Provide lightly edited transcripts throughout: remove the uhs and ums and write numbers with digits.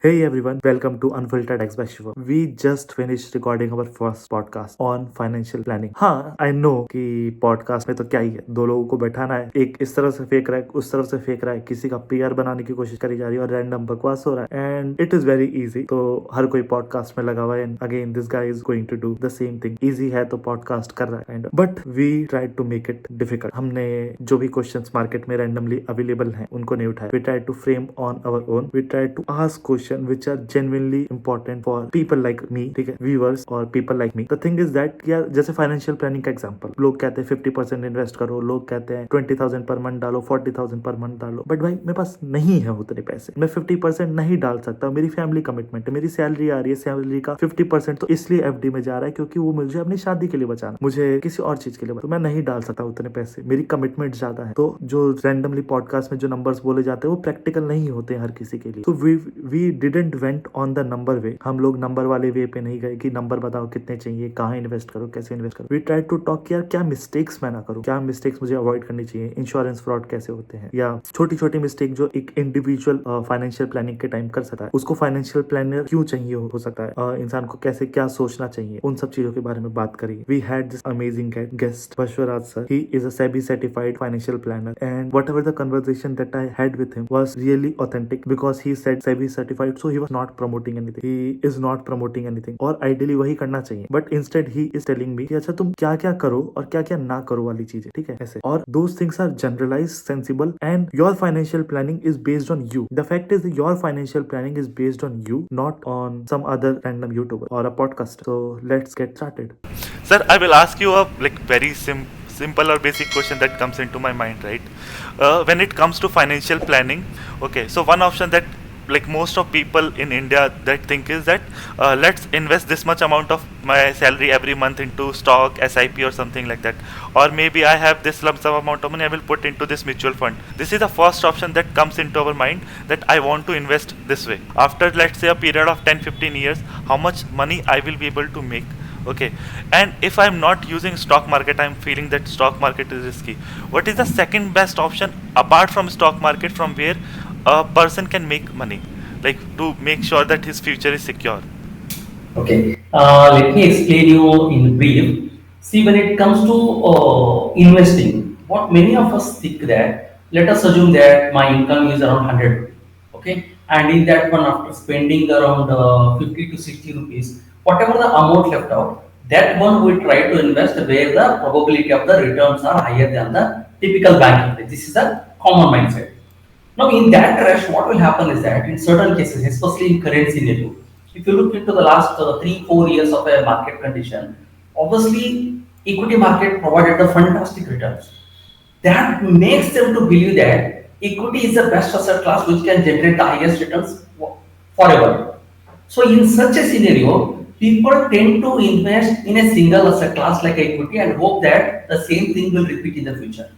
Hey everyone, welcome to UnfilteredX by Shivam. We just finished recording our first podcast on financial planning. हाँ, I know कि podcast में तो क्या ही है, दो लोगों को बैठाना है, एक इस तरफ से फेंक रहा है, उस तरफ से फेंक रहा है, किसी का पीआर बनाने की कोशिश करी जा रही है और रैंडम बकवास हो रहा है and it is very easy. तो हर कोई पॉडकास्ट में लगा हुआ है and again this guy is going to do the same thing. Easy है तो पॉडकास्ट कर रहा है kind of, but we try to make it difficult. हमने जो भी क्वेश्चंस मार्केट में रैंडमली अवेलेबल हैं उनको नहीं उठाए. We try to frame on our own. We try to ask question which are genuinely important for people like me, ठीक है, viewers और people like me. The thing is that यार जैसे फाइनेंशियल प्लानिंग का एग्जांपल, लोग कहते हैं 50% invest करो, लोग कहते हैं 20,000 पर मंथ डालो, 40,000 पर मंथ डालो, बट भाई मेरे पास नहीं है उतने पैसे, मैं 50% नहीं डाल सकता. मेरी फैमिली कमिटमेंट है, मेरी सैलरी आ रही है, सैलरी का 50% तो इसलिए एफडी में जा रहा है क्योंकि वो मुझे अपनी शादी के लिए बचाना, मुझे किसी और चीज के लिए, तो मैं नहीं डाल सकता उतने पैसे, मेरी कमिटमेंट ज्यादा है. तो जो रैंडमली पॉडकास्ट में जो नंबर्स बोले जाते हैं वो प्रैक्टिकल नहीं होते हैं हर किसी के लिए. तो we didn't went on the number way. हम लोग नंबर वाले वे पे नहीं गए कि नंबर बताओ कितने चाहिए, कहाँ इन्वेस्ट करो, कैसे इन्वेस्ट करो. वी ट्राई टू टॉक यार क्या मिस्टेक्स मैं ना करूँ, क्या मिस्टेक्स मुझे अवॉइड करनी चाहिए, इंश्योरेंस फ्रॉड कैसे होते हैं, या छोटी छोटी मिस्टेक जो एक इंडिविजुअल फाइनेंशियल प्लानिंग के टाइम कर सकता है, उसको फाइनेंशियल प्लानर क्यों चाहिए हो सकता है, इंसान को कैसे क्या सोचना चाहिए, उन सब चीजों के बारे में बात करी. We had this amazing guest Basavaraj sir. He is a SEBI certified financial planner and whatever the conversation that I had with him was really authentic because he said SEBI certified, so he was not promoting anything. He is not promoting anything. और ideally वही करना चाहिए. But instead he is telling me कि अच्छा तुम क्या क्या करो और क्या क्या ना करो वाली चीजें, ठीक है, ऐसे. और those things are generalized, sensible, and your financial planning is based on you. The fact is that your financial planning is based on you, not on some other random YouTuber or a podcast. So let's get started. Sir, I will ask you a very simple or basic question that comes into my mind, right? When it comes to financial planning, okay, so one option that most of people in India that think is that let's invest this much amount of my salary every month into stock, SIP or something like that, or maybe I have this lump sum amount of money I will put into this mutual fund. This is the first option that comes into our mind, that I want to invest this way. After let's say a period of 10-15 years, how much money I will be able to make. Okay, and if I'm not using stock market, I'm feeling that stock market is risky. What is the second best option apart from stock market from where a person can make money, like to make sure that his future is secure? Okay, let me explain you in brief. See, when it comes to investing, what many of us think that, let us assume that my income is around 100, okay, and in that one, after spending around 50 to 60 rupees, whatever the amount left out, that one we try to invest where the probability of the returns are higher than the typical bank interest. This is a common mindset. Now, in that rush, what will happen is that in certain cases, especially in current scenario, if you look into the last 3-4 years of a market condition, obviously equity market provided the fantastic returns. That makes them to believe that equity is the best asset class which can generate the highest returns forever. So, in such a scenario, people tend to invest in a single asset class like equity and hope that the same thing will repeat in the future.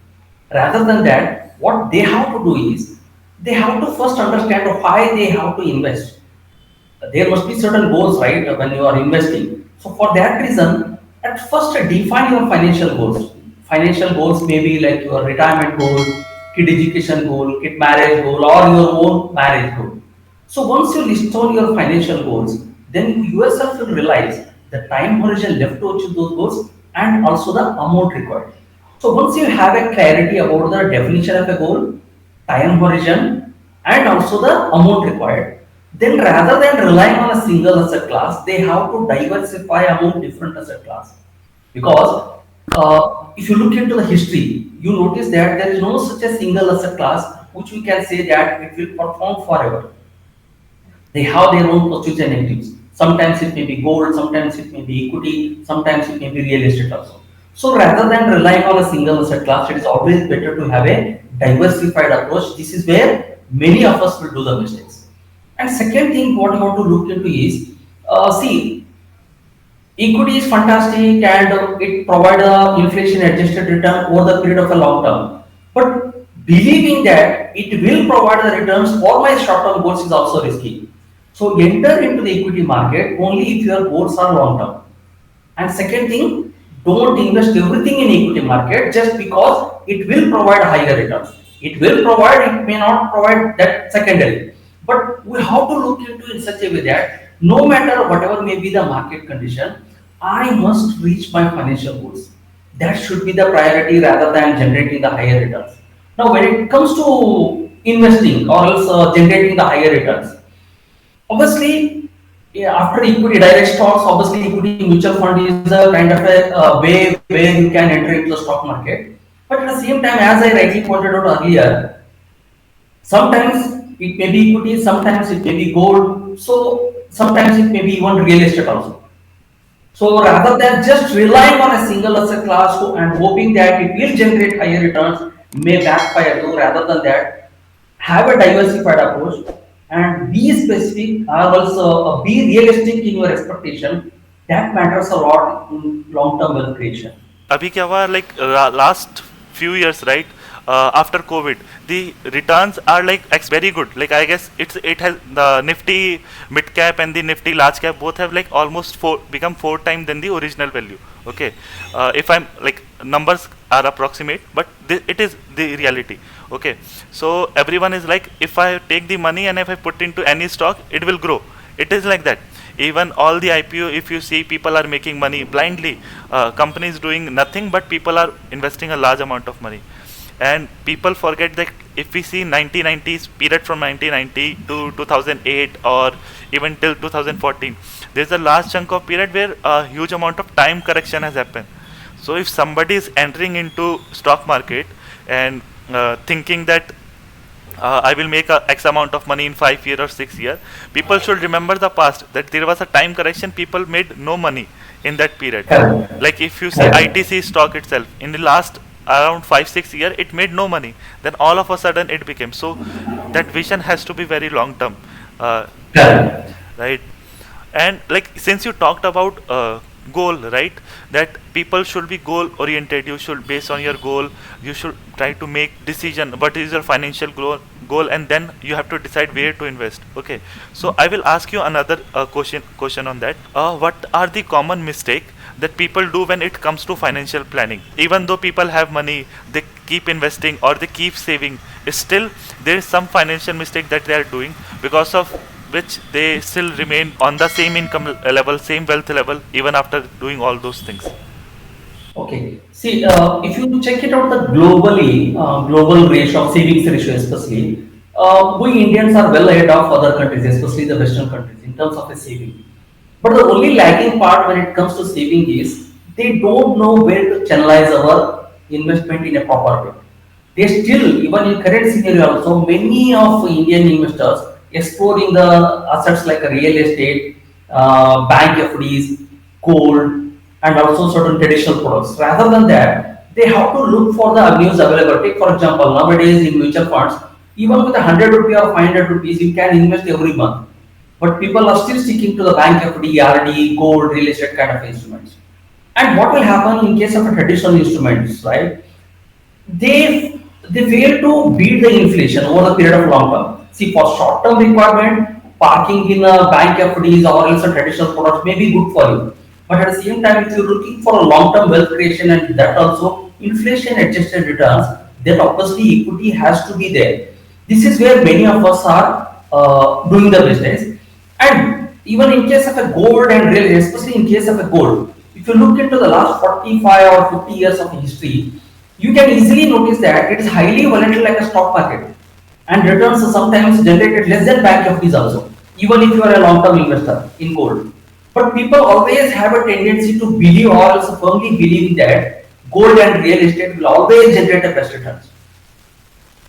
Rather than that, what they have to do is they have to first understand why they have to invest. There must be certain goals, right, when you are investing. So for that reason, at first define your financial goals. Financial goals may be like your retirement goal, kid education goal, kid marriage goal, or your own marriage goal. So once you list all your financial goals, then you yourself will realize the time horizon left to achieve those goals and also the amount required. So once you have a clarity about the definition of a goal, time horizon, and also the amount required, then rather than relying on a single asset class, they have to diversify among different asset class. Because if you look into the history, you notice that there is no such a single asset class which we can say that it will perform forever. They have their own pursuits and activities. Sometimes it may be gold, sometimes it may be equity, sometimes it may be real estate also. So rather than relying on a single asset class, it is always better to have a diversified approach. This is where many of us will do the mistakes. And second thing, what you want to look into is, see, equity is fantastic and it provides a inflation adjusted return over the period of a long term. But believing that it will provide the returns for my short term goals is also risky. So enter into the equity market only if your goals are long term. And second thing, don't invest everything in equity market just because it will provide higher returns. It will provide, it may not provide that secondary. But we have to look into in such a way that no matter whatever may be the market condition, I must reach my financial goals. That should be the priority rather than generating the higher returns. Now, when it comes to investing or else generating the higher returns, obviously, yeah, after equity direct stocks, obviously equity mutual fund is a kind of a way where you can enter into the stock market. But at the same time, as I rightly pointed out earlier, sometimes it may be equity, sometimes it may be gold, so sometimes it may be even real estate also. So rather than just relying on a single asset class and hoping that it will generate higher returns, may backfire you. Rather than that, have a diversified approach and be specific or also be realistic in your expectation. That matters a lot in long-term wealth creation. अभी क्या हुआ like last few years, right? After COVID, the returns are like very good. Like I guess it has the Nifty mid cap and the Nifty large cap both have like almost become 4 times than the original value. Okay, if I'm like numbers are approximate, but it is the reality. Okay, so everyone is like, if I take the money and if I put into any stock, it will grow. It is like that. Even all the IPO, if you see, people are making money blindly. Companies doing nothing, but people are investing a large amount of money. And people forget that if we see 1990s period from 1990 to 2008 or even till 2014, there's a large chunk of period where a huge amount of time correction has happened. So if somebody is entering into stock market and thinking that I will make a X amount of money in 5 years or 6 years, people should remember the past, that there was a time correction, people made no money in that period. Correct. Like if you see Correct. ITC stock itself, in the last around 5 6 years, it made no money. Then all of a sudden it became. So that vision has to be very long term, uh, Correct. right? And like since you talked about goal, right, that people should be goal oriented, you should based on your goal, you should try to make decision what is your financial goal, and then you have to decide where to invest. Okay, so I will ask you another question on that. What are the common mistake that people do when it comes to financial planning? Even though people have money, they keep investing or they keep saving, still there is some financial mistake that they are doing, because of which they still remain on the same income level, same wealth level, even after doing all those things. Okay. See, if you check it out, the globally, global ratio of savings ratio, especially, we Indians are well ahead of other countries, especially the Western countries, in terms of the saving. But the only lagging part when it comes to saving is they don't know where to channelize our investment in a proper way. They still, even in current scenario also, many of Indian investors exploring the assets like real estate, bank FDs, gold, and also certain traditional products. Rather than that, they have to look for the avenues available. Take for example, nowadays in mutual funds, even with 100 rupee or 500 rupees, you can invest every month. But people are still sticking to the bank FD, RD, gold, real estate kind of instruments. And what will happen in case of a traditional instruments, right? They fail to beat the inflation over the period of long term. See, for short term requirement, parking in a bank FDs or else a traditional products may be good for you. But at the same time, if you're looking for a long term wealth creation and that also inflation adjusted returns, then obviously equity has to be there. This is where many of us are doing the business. And even in case of a gold and real, especially in case of a gold, if you look into the last 45 or 50 years of history, you can easily notice that it is highly volatile like a stock market, and returns are sometimes generated less than bank FDs also, even if you are a long-term investor in gold. But people always have a tendency to believe or also firmly believe that gold and real estate will always generate the best returns.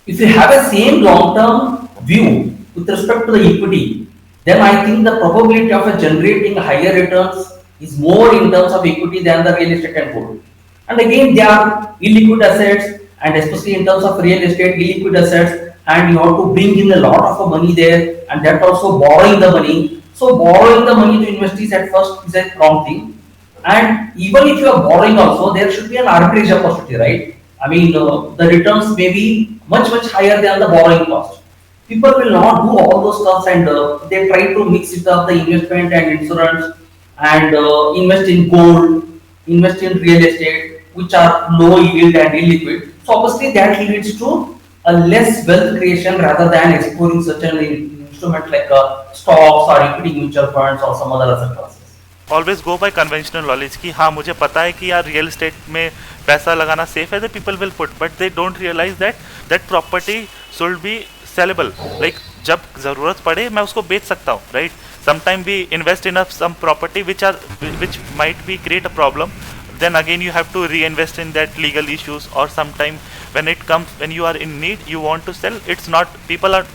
If you have a same long-term view with respect to the equity, then I think the probability of generating higher returns is more in terms of equity than the real estate and gold. And again, they are illiquid assets, and especially in terms of real estate, illiquid assets, and you have to bring in a lot of money there, and that also borrowing the money. So borrowing the money to invest is at first is a wrong thing. And even if you are borrowing also, there should be an arbitrage opportunity, right? I mean, the returns may be much higher than the borrowing cost. People will not do all those stuff, and they try to mix it up the investment and insurance and invest in gold, invest in real estate, which are low yield and illiquid. So obviously that leads to a less wealth creation rather than exploring such an instruments instrument like stocks or equity mutual funds or some other asset classes? Always go by conventional knowledge कि हाँ मुझे पता है कि यार real estate में पैसा लगाना सेफ है, the people will put, but they don't realise that that property should be saleable, like जब ज़रूरत पड़े मैं उसको बेच सकता हूँ, right. Sometime we invest in some property which might be create a problem, then again you have to reinvest in that legal issues, or sometime when you are in need, you want to sell, it's not,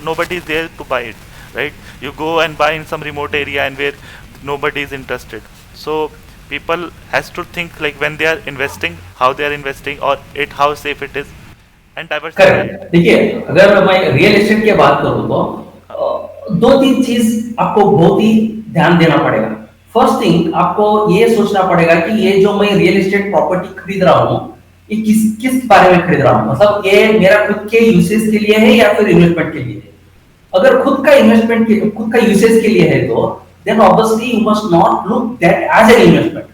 nobody is there to buy it, right. You go and buy in some remote area and where nobody is interested. So people has to think like when they are investing, how they are investing, or how safe it is, and diversify. Correct. देखिए, अगर मैं real estate की बात करूं तो दो तीन चीज आपको बहुत ही ध्यान देना पड़ेगा. फर्स्ट थिंग, आपको ये सोचना पड़ेगा कि ये जो मैं रियल एस्टेट प्रॉपर्टी खरीद रहा हूँ, ये किस किस बारे में खरीद रहा हूँ, मतलब ये मेरा खुद के यूसेज के लिए है या फिर इन्वेस्टमेंट के लिए है. अगर खुद का यूसेज के लिए है तो then obviously you must not look that as an investment.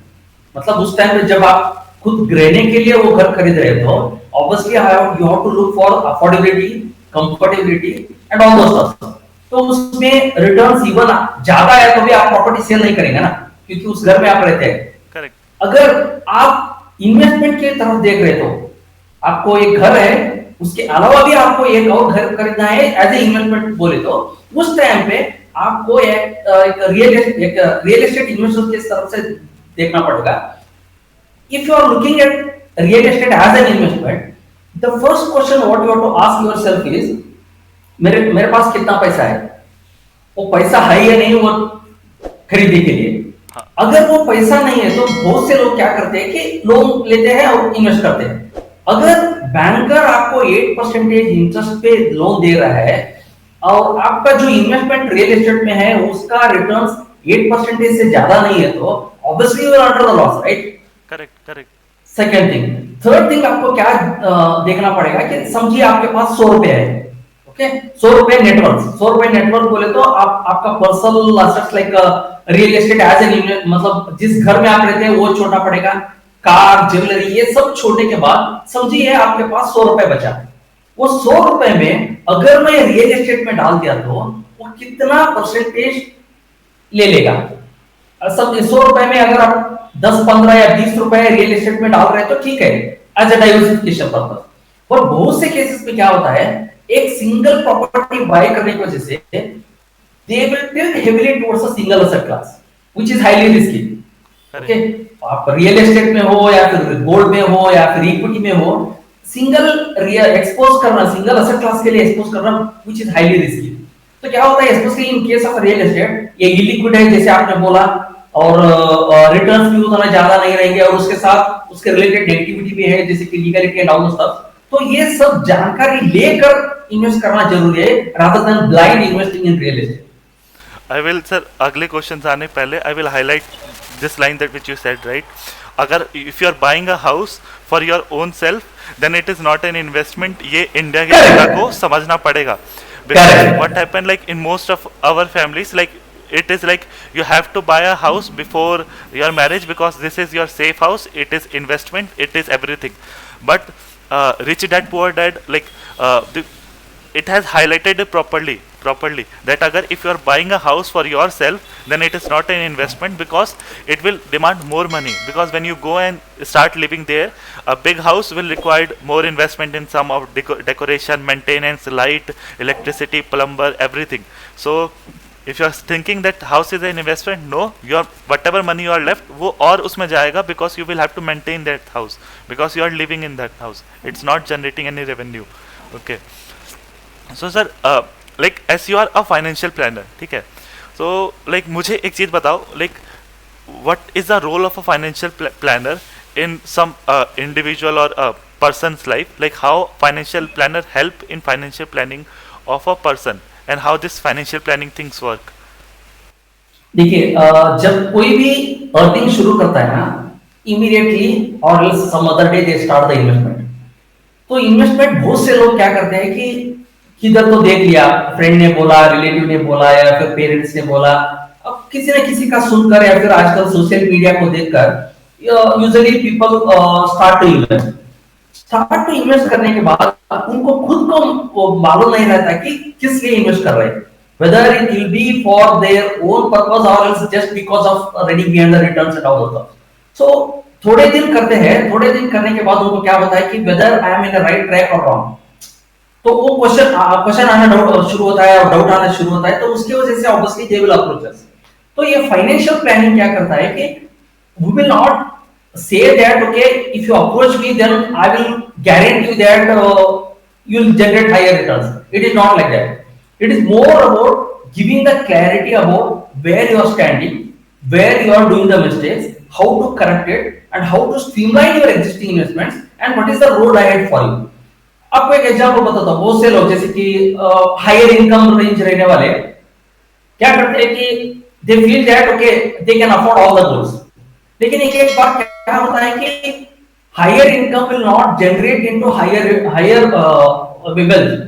मतलब उस टाइम पे जब आप खुद रहने के लिए वो घर खरीद रहे हो, obviously you have to look for affordability, comfortability and all those stuff. तो उसमें रिटर्न्स इवन ज्यादा है तो भी आप प्रॉपर्टी सेल नहीं करेंगे ना, क्योंकि उस घर में आप रहते हैं. करेक्ट. अगर आप इन्वेस्टमेंट की तरफ देख रहे हो, आपको एक घर है, उसके अलावा भी आपको एक और घर खरीदना है एज ए इन्वेस्टमेंट बोले तो उस टाइम पे आपको एक रियल एस्टेट इन्वेस्टर की तरफ से देखना पड़ेगा. If you are looking at real estate as an investment, the first question what you have to ask yourself is, मेरे पास कितना पैसा है, वो पैसा है या नहीं वो खरीदने के लिए. हाँ. अगर वो पैसा नहीं है तो बहुत से लोग क्या करते हैं कि लोन लेते हैं और इन्वेस्ट करते हैं. अगर बैंकर आपको 8% इंटरेस्ट पे लोन दे रहा है और आपका जो इन्वेस्टमेंट रियल एस्टेट में है उसका रिटर्न्स 8% से ज्यादा नहीं है तो obviously you are under the loss, right. Correct. Second thing. Third thing, आपको क्या देखना पड़ेगा कि समझिए आपके पास 100 रुपए है, ओके, 100 रुपए नेटवर्क बोले तो आपका personal assets like real estate as an, मतलब जिस घर में आप रहते हैं वो छोटा पड़ेगा, कार, ज्वेलरी, ये सब छोड़ने के बाद समझिए आपके पास 100 रुपए बचा. वो 100 रुपए में अगर मैं रियल एस्टेट में डाल दिया तो वो कितना परसेंटेज ले लेगा. सब 100 रुपए में अगर आप 10, 15 या 20 रुपए रियल एस्टेट में डाल रहे हैं तो ठीक है एज अ डाइवर्सिफिकेशन पर्पस. और बहुत से केसेस में क्या होता है, एक सिंगल प्रॉपर्टी बाय करने की वजह से they will tilt heavily towards a single asset class which is highly risky. Okay, आप रियल एस्टेट में हो या फिर गोल्ड में हो या फिर इक्विटी में हो, सिंगल एसेट क्लास के लिए एक्सपोज करना व्हिच इज हाईली रिस्की. तो क्या होता है, specially in case of real estate, ये इलिक्विड है जैसे आपने बोला, और रिटर्न्स भी उतना ज्यादा नहीं रहेंगे और उसके साथ उसके रिलेटेड नेगेटिविटी भी है जैसे कि लीगलिटी एंड ऑल स्टफ. तो ये सब जानकारी लेकर इन्वेस्ट करना जरूरी है rather than blind investing in real estate. I will sir, अगले क्वेश्चन आने पहले I will highlight this line that which you said, right. अगर if you are buying a house for your own self then it is not an investment. ये India के जनता को समझना पड़ेगा. Because what happened, like in most of our families, like it is like you have to buy a house before your marriage because this is your safe house, it is investment, it is everything. But rich dad poor dad, like it has highlighted it properly that agar if you are buying a house for yourself then it is not an investment because it will demand more money, because when you go and start living there, a big house will require more investment in some of decoration, maintenance, light, electricity, plumber, everything. So if you are thinking that house is an investment, no, your whatever money you are left wo aur usme jayega because you will have to maintain that house because you are living in that house, it's not generating any revenue. Okay, so sir like as you are a financial planner, ठीक है, so like मुझे एक चीज बताओ, like what is the role of a financial planner in some individual or a person's life, like how financial planner help in financial planning of a person and how this financial planning things work. देखिए, जब कोई भी earning शुरू करता है ना, immediately और some other day they start the investment. तो इन्वेस्टमेंट बहुत से लोग क्या करते हैं कि किधर तो देख लिया, फ्रेंड ने बोला, रिलेटिव ने बोला या फिर पेरेंट्स ने बोला, अब किसी न किसी का सुनकर या फिर आजकल सोशल मीडिया को देखकर usually people start to invest करने के बाद उनको खुद को मालूम नहीं रहता कि किस लिए इन्वेस्ट कर रहे हैं. whether it will be for their own purpose or else just because of running behind the returns and all those stuff. So थोड़े दिन करते हैं, थोड़े दिन करने के बाद उनको क्या होता है कि whether I am in the right track or wrong, तो वो क्वेश्चन आना डाउट शुरू होता है और डाउट आना शुरू होता है, तो उसकी वजह से ऑब्वियसली दे विल अप्रोच अस. तो ये फाइनेंशियल प्लानिंग क्या करता है कि we will not say that okay, if you approach me then I will guarantee you that you will generate higher returns. It is not like that. It is more about giving the clarity about where you are standing, where you are doing the mistakes, how to correct it, and how to streamline your existing investments, and what is the road ahead for you. आपको एक example बताता हूँ. बहुत से लोग जैसे कि higher income range रहने वाले क्या करते हैं कि they feel that okay they can afford all the goals. लेकिन एक बार क्या होता है कि higher income will not generate into higher wealth.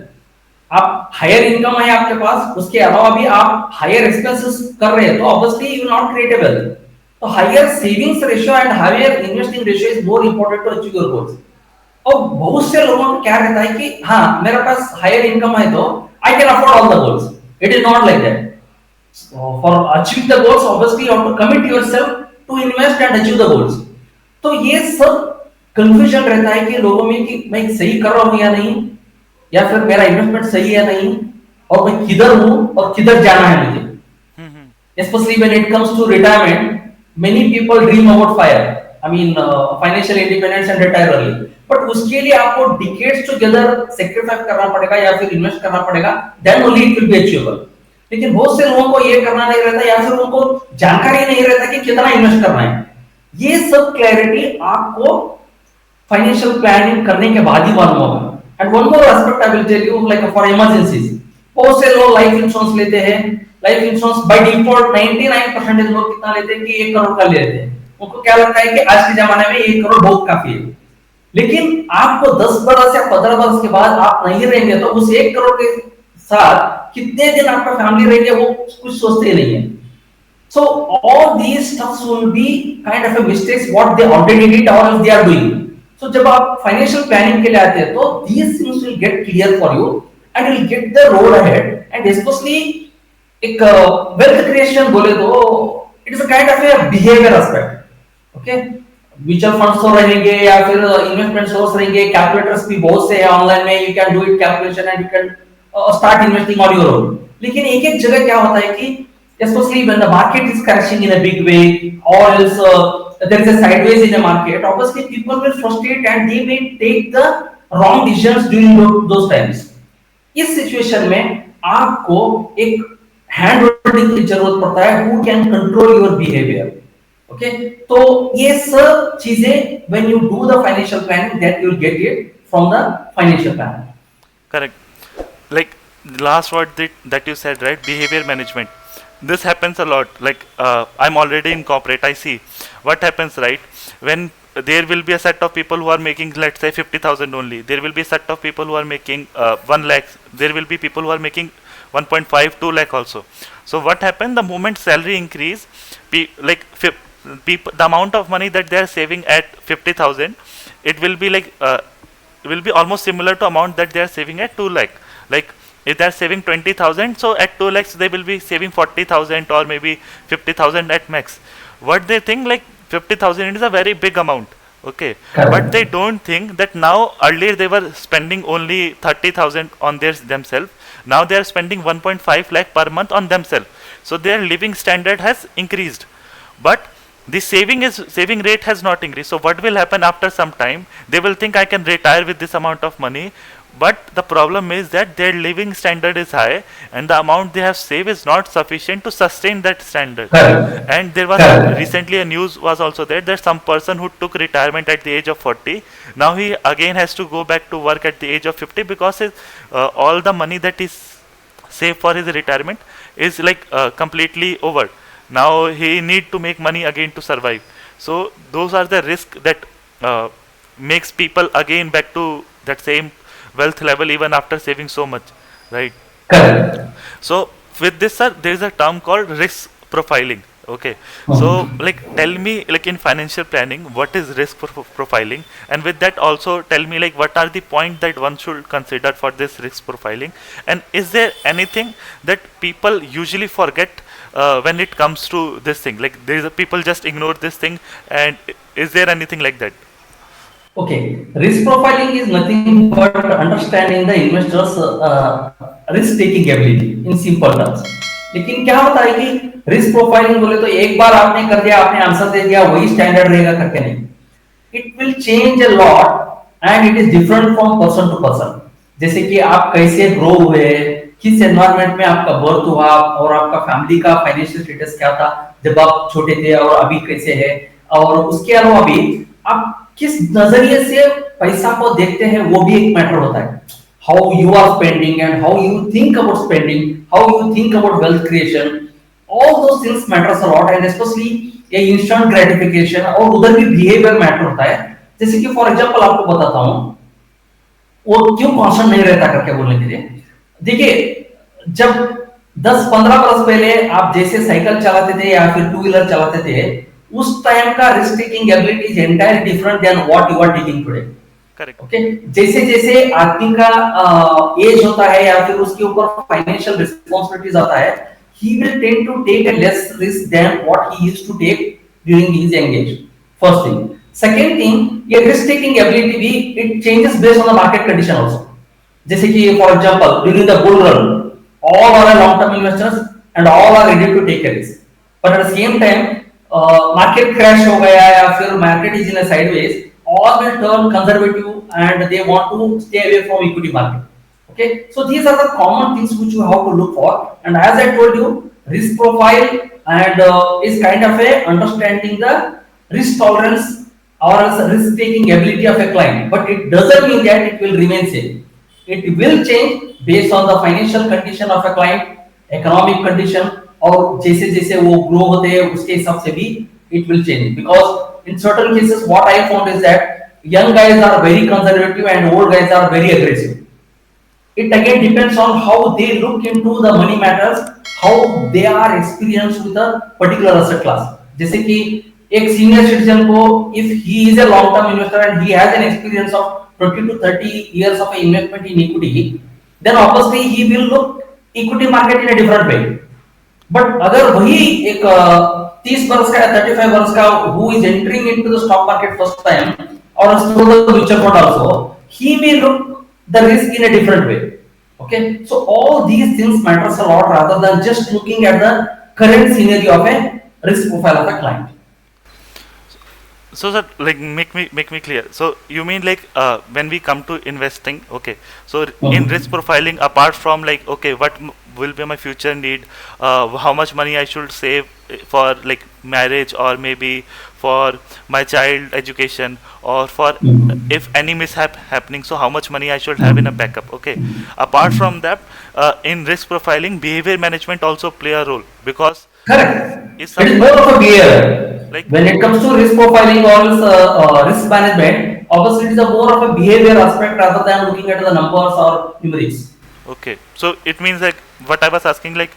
आप हायर इनकम है आपके पास, उसके अलावा भी आप हायर एक्सपेंसेस कर रहे हैं, तो obviously you will not create a wealth. तो higher savings ratio and higher investing ratio is more important to achieve your goals. और बहुत से लोगों को क्या रहता है कि हाँ मेरे पास हायर इनकम है तो I can afford all the goals. It is not like that. For achieve the goals obviously you have to commit yourself to invest and achieve the goals. तो ये सब कंफ्यूजन रहता है कि लोगों में कि मैं सही कर रहा हूं या नहीं, या फिर मेरा इन्वेस्टमेंट सही है नहीं, और मैं किधर हूं और किधर जाना है मुझे. Especially when it comes to retirement, many people dream about fire. I mean, financial independence and retire early. But उसके लिए आपको decades together sacrifice करना पड़ेगा या फिर invest करना पड़ेगा. Then only it will be achievable. लेकिन बहुत से लोगों को ये करना नहीं रहता या फिर उनको जानकारी नहीं रहता कि कितना इन्वेस्ट करना है. ये सब क्लैरिटी आपको फाइनेंशियल प्लानिंग करने के बाद ही मालूम होगा. And one more aspect I will tell you, like for emergencies, बहुत से लोग लाइफ इंश्योरेंस लेते हैं. लाइफ इंश्योरेंस बाय डिफॉल्ट 99% लोग कितना लेते हैं कि 1 करोड़ का ले लेते हैं. उनको क्या लगता है कि आज के जमाने में 1 करोड़ बहुत काफी है. लेकिन आपको 10 बरस या 15 बरस के बाद आप नहीं रहेंगे तो उस 1 करोड़ के साथ कितने दिन आपका फैमिली रहेंगे वो कुछ सोचते ही नहीं है. So all these stuffs will be kind of a mistakes what they already did or else they are doing. So जब आप फाइनेंशियल प्लानिंग के लिए आते हैं तो these things will get clear for you and you'll get the road ahead. And especially एक wealth creation बोले तो it is a kind of a behavior aspect. Okay, mutual funds तो रहेंगे या फिर इन्वेस्टमेंट सोर्स रहेंगे, कैलकुलेटर्स भी बहुत से हैं ऑनलाइन में, you can do it calculation and you can start investing on your own. लेकिन एक जगह क्या होता है कि especially when the market is crashing in a big way or else there is a sideways in a market, obviously people will frustrate and they may take the wrong decisions during those times. इस situation में आपको एक hand holding की जरूरत पड़ता है who can control your behavior. Okay, तो ये सब चीजें when you do the financial planning that you will get it from the financial planning. Correct. Like the last word that you said, right? Behavior management. This happens a lot. Like I'm already in corporate. I see what happens, right? When there will be a set of people who are making, let's say, 50,000 only. There will be a set of people who are making 1 lakh. There will be people who are making 1.5, 2 lakh also. So what happened? The moment salary increase, the amount of money that they are saving at 50,000, it will be like will be almost similar to amount that they are saving at 2 lakh. Like if they are saving 20,000, so at 2 lakhs they will be saving 40,000 or maybe 50,000 at max. What they think, like 50,000 is a very big amount, okay, but they don't think that now earlier they were spending only 30,000 on themselves. Now they are spending 1.5 lakh per month on themselves. So their living standard has increased, but the saving rate has not increased. So what will happen after some time? They will think I can retire with this amount of money. But the problem is that their living standard is high and the amount they have saved is not sufficient to sustain that standard. And there was recently a news was also there that some person who took retirement at the age of 40, now he again has to go back to work at the age of 50 because all the money that is saved for his retirement is like completely over. Now he need to make money again to survive. So those are the risks that makes people again back to that same wealth level even after saving so much, right? Correct. So with this, sir, there is a term called risk profiling, Okay, so Hmm. like tell me like in financial planning what is risk profiling, and with that also tell me like what are the points that one should consider for this risk profiling, and is there anything that people usually forget when it comes to this thing, like there is a people just ignore this thing, and is there anything like that? Okay, risk profiling is nothing but understanding the investor's risk taking ability in simple terms. लेकिन क्या होता है कि risk profiling बोले तो एक बार आपने कर दिया, आपने आंसर दे दिया, वही स्टैंडर्ड रहेगा करके नहीं. It will change a lot and it is different from person to person. जैसे कि आप कैसे ग्रो हुए, किस एनवायरनमेंट में आपका बर्थ हुआ, और आपका फैमिली का फाइनेंशियल स्टेटस क्या था जब आप छोटे थे और अभी कैसे है, और उसके अलावा भी आप किस नजरिए से पैसा को देखते हैं वो भी एक मैटर होता है. How you are spending and how you think about spending, how you think about wealth creation, all those things matters a lot, and especially ये instant gratification और उधर भी बिहेवियर मैटर होता है. जैसे कि फॉर एग्जांपल आपको बताता हूँ वो क्यों कांस्टेंट नहीं रहता करके बोलने के लिए. देखिए, जब 10-15 वर्ष पहले आप जैसे साइकिल चलाते थे या फिर टू व्हीलर चलाते थे, उस टाइम का risk taking ability is entirely different than what you are taking today. Correct. Okay, जैसे जैसे आदमी का एज होता है या फिर उसके ऊपर फाइनेंशियल रिस्पांसिबिलिटीज आता है, he will tend to take a less risk than what he used to take during his young age. First thing. Second thing, ये risk taking ability भी it changes based on the market condition also. जैसे कि for example during the bull run, all are long term investors and all are ready to take a risk. But at the same time, market crash हो गया या फिर market is in a sideways, all will turn conservative and they want to stay away from equity market. Okay, so these are the common things which you have to look for, and as I told you, risk profile and is kind of a understanding the risk tolerance or else risk taking ability of a client, but it doesn't mean that it will remain same. It will change based on the financial condition of a client, economic condition, और जैसे जैसे वो grow होते हैं उसके हिसाब से भी it will change, because in certain cases what I found is that young guys are very conservative and old guys are very aggressive. It again depends on how they look into the money matters, how they are experienced with a particular asset class. जैसे कि एक senior citizen को if he is a long term investor and he has an experience of 20 to 30 years of investment in equity, then obviously he will look equity market in a different way. But अगर वही एक 30 वर्ष का या 35 वर्ष का who is entering into the stock market first time or through the mutual fund also, he may look the risk in a different way. Okay, so all these things matters a lot rather than just looking at the current scenario of a risk profile of a client. So sir, like make me clear. So you mean like when we come to investing, okay? So in risk profiling, apart from like okay, what will be my future need, how much money I should save for like marriage or maybe for my child education or for if any mishap happening, so how much money I should have in a backup, okay? Apart from that, in risk profiling, behavior management also play a role because Correct. if It is someone more of a behavior. like When it comes to risk profiling or else, risk management, obviously it is a more of a behavior aspect rather than looking at the numbers or numerics. okay, so it means like what I was asking, like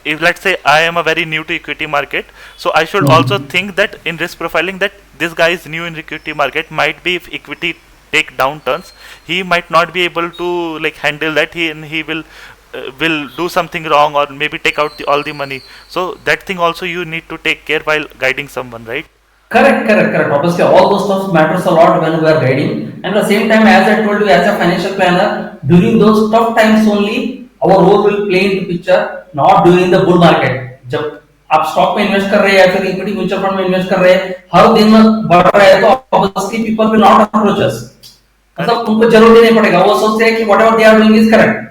if let's say I am a very new to equity market, so I should also think that in risk profiling that this guy is new in equity market, might be if equity take downturns, he might not be able to like handle that, he will do something wrong or maybe take out all the money. So that thing also you need to take care while guiding someone, right? Correct, correct, correct. Obviously, all those stuff matters a lot when we are guiding. And at the same time, as I told you, as a financial planner, during those tough times only, our role will play into picture, not during the bull market. जब आप stock में invest कर रहे हैं या फिर equity mutual fund में invest कर रहे हैं, हर दिन बढ़ रहा है तो obviously people will not approach us. मतलब उनको जरूरत ही नहीं पड़ेगा, वो सोचते हैं कि whatever they are doing is correct.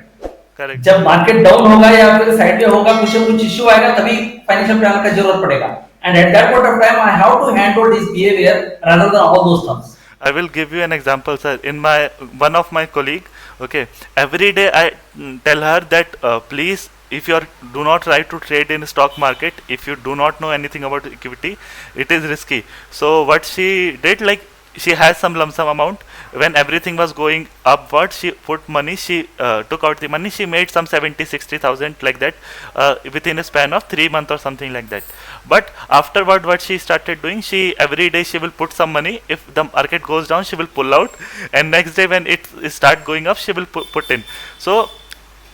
Correct. जब मार्केट डाउन होगा या फिर साइड में होगा, कुछ ना कुछ इश्यू आएगा, तभी फाइनेंशियल प्लानर का जरूरत पड़ेगा. And at that point of time, I have to handle this behavior rather than all those stuff. I will give you an example, sir. In my one of my colleague, okay, every day I tell her that please, if you are do not try to trade in stock market, if you do not know anything about equity, it is risky. So what she did, like she has some lump sum amount. When everything was going upward, she put money, she took out the money, she made some 70-60,000 like that, within a span of 3 months or something like that. But afterward, what she started doing, she every day she will put some money. If the market goes down, she will pull out, and next day when it start going up, she will put in. So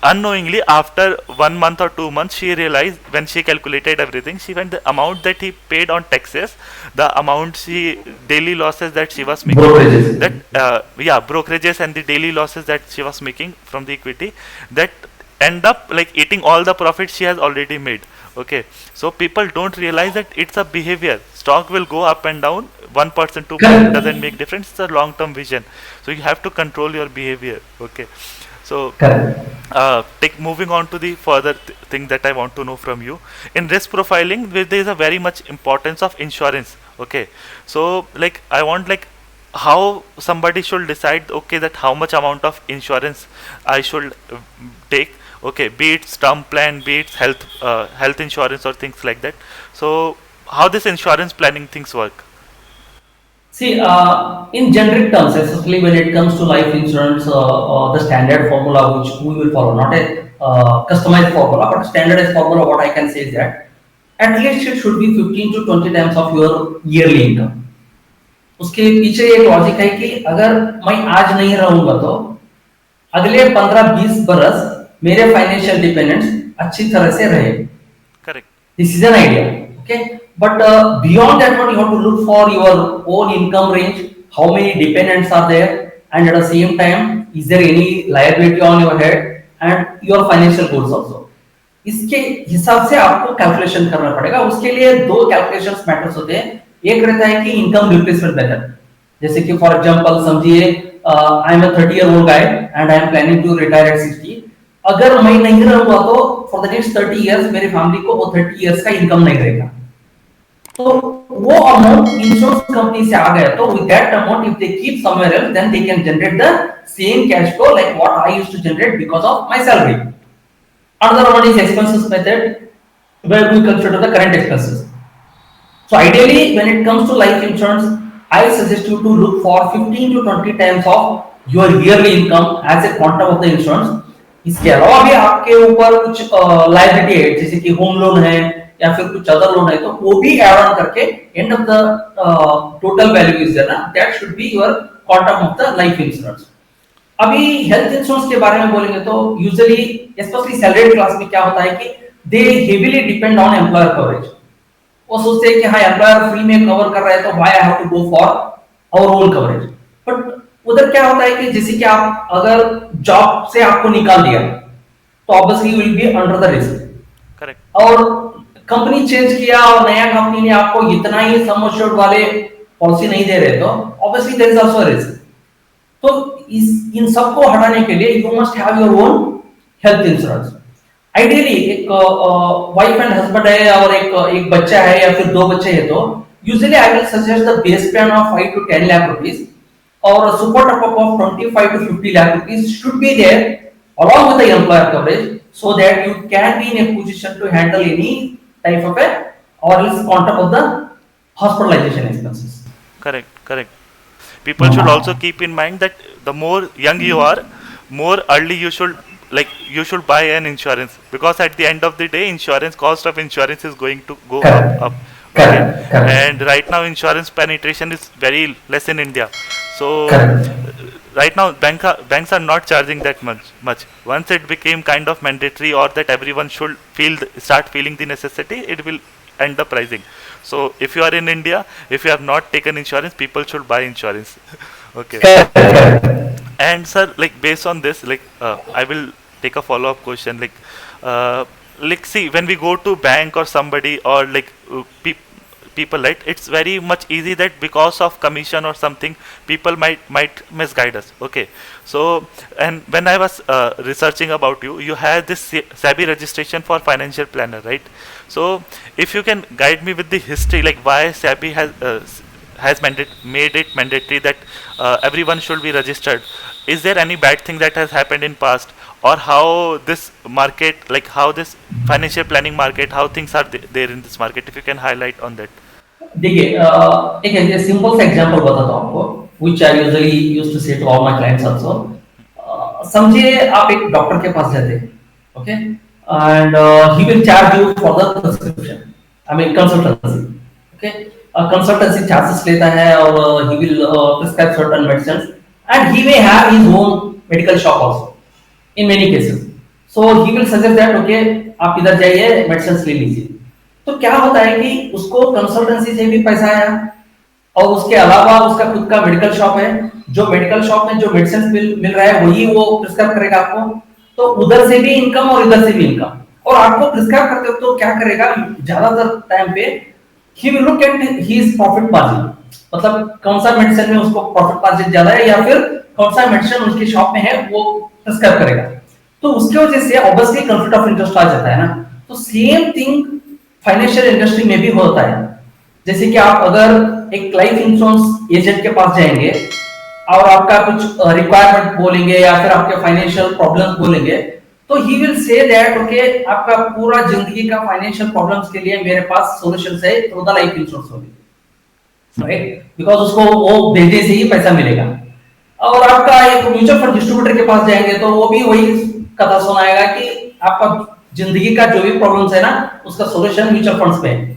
unknowingly, after 1 month or 2 months, she realized, when she calculated everything, she went the amount that he paid on taxes, the amount she daily losses that she was making, Brokerages. that yeah, brokerages and the daily losses that she was making from the equity, that end up like eating all the profit she has already made. Okay, so people don't realize that it's a behavior. Stock will go up and down, 1% 2% doesn't Correct. make difference. It's a long term vision, so you have to control your behavior. Okay, so Correct. take moving on to the further thing that I want to know from you. In risk profiling, there is a very much importance of insurance. Okay, so like I want like how somebody should decide, okay, that how much amount of insurance I should take. Okay, be it term plan, be it health insurance or things like that. So how this insurance planning things work? See, in generic terms, especially when it comes to life insurance, the standard formula which we will follow, not a customized formula, but standardized formula, what I can say is that at least it should be 15 to 20 times of your yearly income. उसके पीछे एक logic है कि अगर मैं आज नहीं रहूंगा तो अगले 15-20 बरस मेरे फाइनेंशियल डिपेंडेंट्स अच्छी तरह से रहे. Correct. This is an idea, okay? But beyond that one, you have to look for your own income range, how many dependents are there, and at the same time, is there any liability on your head, and your financial goals also. इसके हिसाब से आपको calculation करना पड़ेगा. उसके लिए दो calculations matters होते हैं. एक रहता है कि इनकम रिप्लेसमेंट मेथड, जैसे कि फॉर एग्जांपल समझिए I am a 30-year-old guy and I am planning to retire at 60. अगर मैं नहीं रहूंगा तो फॉर द नेक्स्ट 30 years मेरे फैमिली को वो 30 years का इनकम नहीं रहेगा. तो वो अमाउंट इंश्योरेंस कंपनी से आ गया तो with that amount if they keep somewhere else then they can generate the same cash flow like what I used to generate because of my salary. Another one is expenses method where we consider the current expenses. So ideally, when it comes to life insurance, I suggest you to look for 15 to 20 times of your yearly income as a quantum of the insurance. इसके अलावा भी आपके ऊपर कुछ liability है जैसे कि home loan है या फिर कुछ अदर लोन है तो वो भी ऐड ऑन करके and of the total value is there ना that should be your quantum of the life insurance. अभी हेल्थ इंश्योरेंस के बारे में बोलेंगे तो यूजुअली स्पेशली सैलरीड क्लास में क्या होता है कि they heavily depend on employer coverage. वो सोचते हैं कि हाँ एम्प्लॉयर फ्री में कवर कर रहा है तो why I have to go for our own coverage. But उधर क्या होता है कि जैसे कि आप अगर जॉब से आपको निकाल दिया तो obviously you will be under the risk. Correct. और कंपनी चेंज किया और नया कंपनी ने आपको इतना ही सम एश्योर्ड वाले पॉलिसी नहीं दे रहे तो obviously there is also risk. तो इन सबको हटाने के लिए you must have your own health insurance. Ideally एक वाइफ एंड हस्बैंड है और एक बच्चा है या फिर दो बच्चे हैं तो usually I will suggest the base plan of 5 to 10 lakh rupees or a super top up of 25 to 50 lakh rupees should be there along with the employer coverage so that you can be in a position to handle any type of a or else quantum of the hospitalization expenses. Correct, correct. People should also keep in mind that the more young you are, more early you should buy an insurance, because at the end of the day, cost of insurance is going to go Correct. up. Okay, Correct. and right now insurance penetration is very less in India. So Correct. right now banks are not charging that much. Once it became kind of mandatory, or that everyone should start feeling the necessity, it will end up rising. So if you are in India, if you have not taken insurance, people should buy insurance. Okay. Correct. And sir, like based on this, I will take a follow up question. See, when we go to bank or somebody, or people, right, it's very much easy that because of commission or something, people might misguide us. Okay, so and when I was researching about you had this SEBI registration for financial planner, right? So if you can guide me with the history, like why SEBI has made it mandatory that everyone should be registered. Is there any bad thing that has happened in past, or how this market, like how this financial planning market, how things are there in this market? If you can highlight on that. देखिए एक simple सा example बताता हूँ आपको. which I usually used to say to all my clients also. समझिए आप एक doctor के पास जाते हैं, okay, and he will charge you for the prescription, I mean consultancy, okay, consultancy charges लेता है और he will prescribe certain medicine and he may have his own medical shop also in many cases, so he will suggest that okay आप इधर जाइए medicine ले लीजिए। तो क्या होता है कि उसको कंसल्टेंसी से भी पैसा आया और उसके अलावा उसका खुद का मेडिकल शॉप है, जो मेडिकल शॉप में जो मेडिसिन मिल रहा है वही वो प्रिस्क्राइब करेगा आपको, तो उधर से भी इनकम और इधर से भी इनकम। और आपको प्रिस्क्राइब करते हो तो क्या करेगा, ज्यादातर टाइम पे he will look at his profit margin, मतलब कौन सा मेडिसिन में उसको प्रॉफिट मार्जिन ज्यादा है या फिर कौन सा मेडिसिन उसकी शॉप में है वो प्रिस्क्राइब करेगा। तो उसकी वजह से ऑब्वियसली कॉन्फ्लिक्ट ऑफ इंटरेस्ट आ जाता है ना। तो सेम थिंग फाइनेंशियल इंडस्ट्री में भी होता है। जैसे कि आप अगर एक लाइफ इंश्योरेंस एजेंट के पास जाएंगे और आपका कुछ रिक्वायरमेंट बोलेंगे या फिर आपके फाइनेंशियल प्रॉब्लम्स बोलेंगे, तो he will say that okay आपका पूरा जिंदगी का फाइनेंशियल प्रॉब्लम्स के लिए मेरे पास सॉल्यूशंस है through the life insurance only, right, because उसको वो भेजने से ही पैसा मिलेगा। और आपका एक म्यूचुअल फंड डिस्ट्रीब्यूटर के पास जाएंगे तो वो भी वही कथा सुनाएगा कि आपका जिंदगी का जो भी प्रॉब्लम्स है ना उसका सॉल्यूशन म्यूचुअल फंड्स में है।